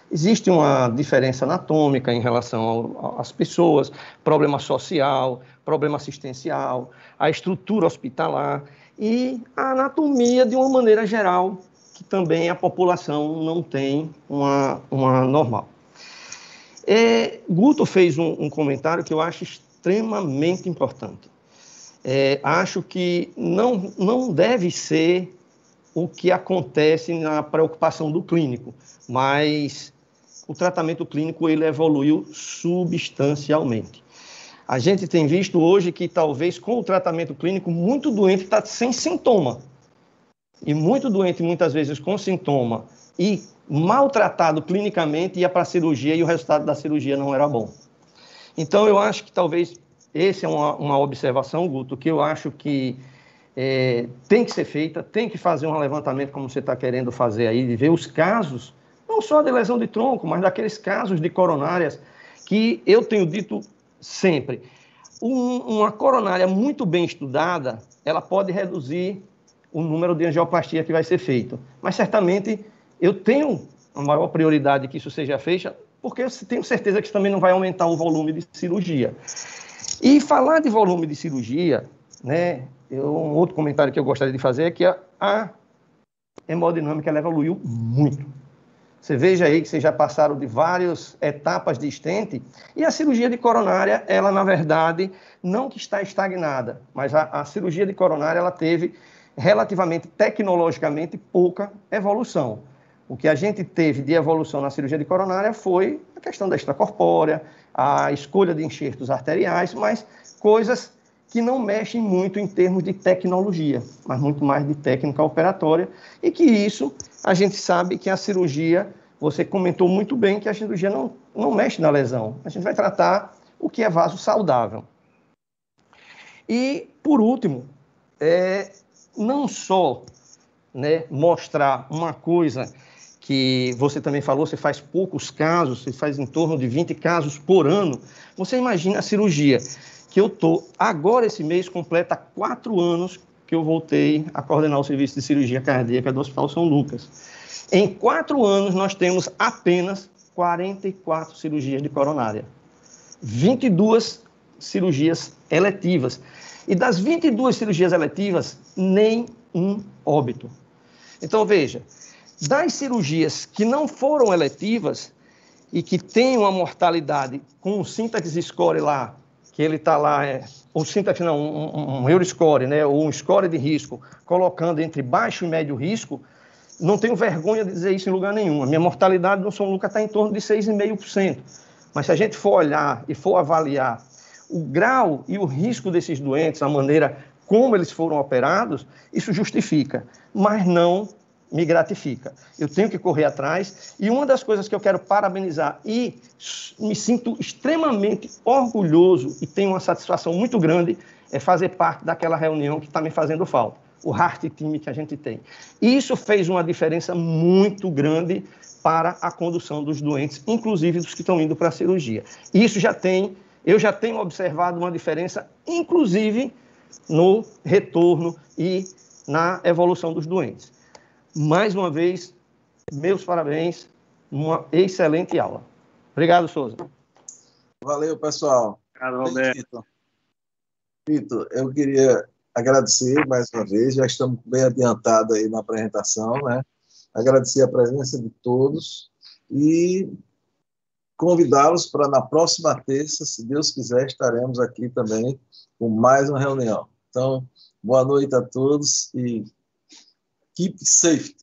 Existe uma diferença anatômica em relação às pessoas, problema social, problema assistencial, a estrutura hospitalar e a anatomia de uma maneira geral, que também a população não tem uma normal. Guto fez um comentário que eu acho extremamente importante. Acho que não deve ser o que acontece na preocupação do clínico, mas o tratamento clínico ele evoluiu substancialmente. A gente tem visto hoje que talvez com o tratamento clínico muito doente está sem sintoma. E muito doente muitas vezes com sintoma e maltratado clinicamente ia para a cirurgia e o resultado da cirurgia não era bom. Então eu acho que talvez essa é uma observação, Guto, que eu acho que tem que ser feita, tem que fazer um levantamento como você está querendo fazer aí, de ver os casos, não só de lesão de tronco, mas daqueles casos de coronárias que eu tenho dito sempre. Uma coronária muito bem estudada, ela pode reduzir o número de angioplastia que vai ser feito. Mas certamente eu tenho a maior prioridade que isso seja feito, porque eu tenho certeza que isso também não vai aumentar o volume de cirurgia. E falar de volume de cirurgia, né? Um outro comentário que eu gostaria de fazer é que a hemodinâmica ela evoluiu muito. Você veja aí que vocês já passaram de várias etapas de stent e a cirurgia de coronária, ela na verdade, não que está estagnada, mas a cirurgia de coronária ela teve relativamente, tecnologicamente, pouca evolução. O que a gente teve de evolução na cirurgia de coronária foi a questão da extracorpórea, a escolha de enxertos arteriais, mas coisas que não mexem muito em termos de tecnologia, mas muito mais de técnica operatória, e que isso, a gente sabe que a cirurgia, você comentou muito bem que a cirurgia não mexe na lesão, a gente vai tratar o que é vaso saudável. E, por último, não só, né, mostrar uma coisa que você também falou, você faz poucos casos, você faz em torno de 20 casos por ano, você imagina a cirurgia que eu estou, agora esse mês, completa 4 anos que eu voltei a coordenar o serviço de cirurgia cardíaca do Hospital São Lucas. Em 4 anos, nós temos apenas 44 cirurgias de coronária, 22 cirurgias eletivas. E das 22 cirurgias eletivas, nem um óbito. Então, veja, das cirurgias que não foram eletivas e que têm uma mortalidade com o Syntax Score lá, que ele está lá, o Syntax não, um Euroscore, né, ou um score de risco, colocando entre baixo e médio risco, não tenho vergonha de dizer isso em lugar nenhum. A minha mortalidade no São Lucas está em torno de 6,5%. Mas se a gente for olhar e for avaliar o grau e o risco desses doentes, a maneira como eles foram operados, isso justifica, mas não me gratifica. Eu tenho que correr atrás, e uma das coisas que eu quero parabenizar, e me sinto extremamente orgulhoso e tenho uma satisfação muito grande, é fazer parte daquela reunião que está me fazendo falta, o Heart Team que a gente tem. Isso fez uma diferença muito grande para a condução dos doentes, inclusive dos que estão indo para a cirurgia. Isso eu já tenho observado uma diferença, inclusive no retorno e na evolução dos doentes. Mais uma vez, meus parabéns, uma excelente aula. Obrigado, Souza. Valeu, pessoal. Obrigado, Roberto. Vitor, eu queria agradecer mais uma vez, já estamos bem adiantados aí na apresentação, né? Agradecer a presença de todos e convidá-los para na próxima terça, se Deus quiser, estaremos aqui também com mais uma reunião. Então, boa noite a todos e keep safe.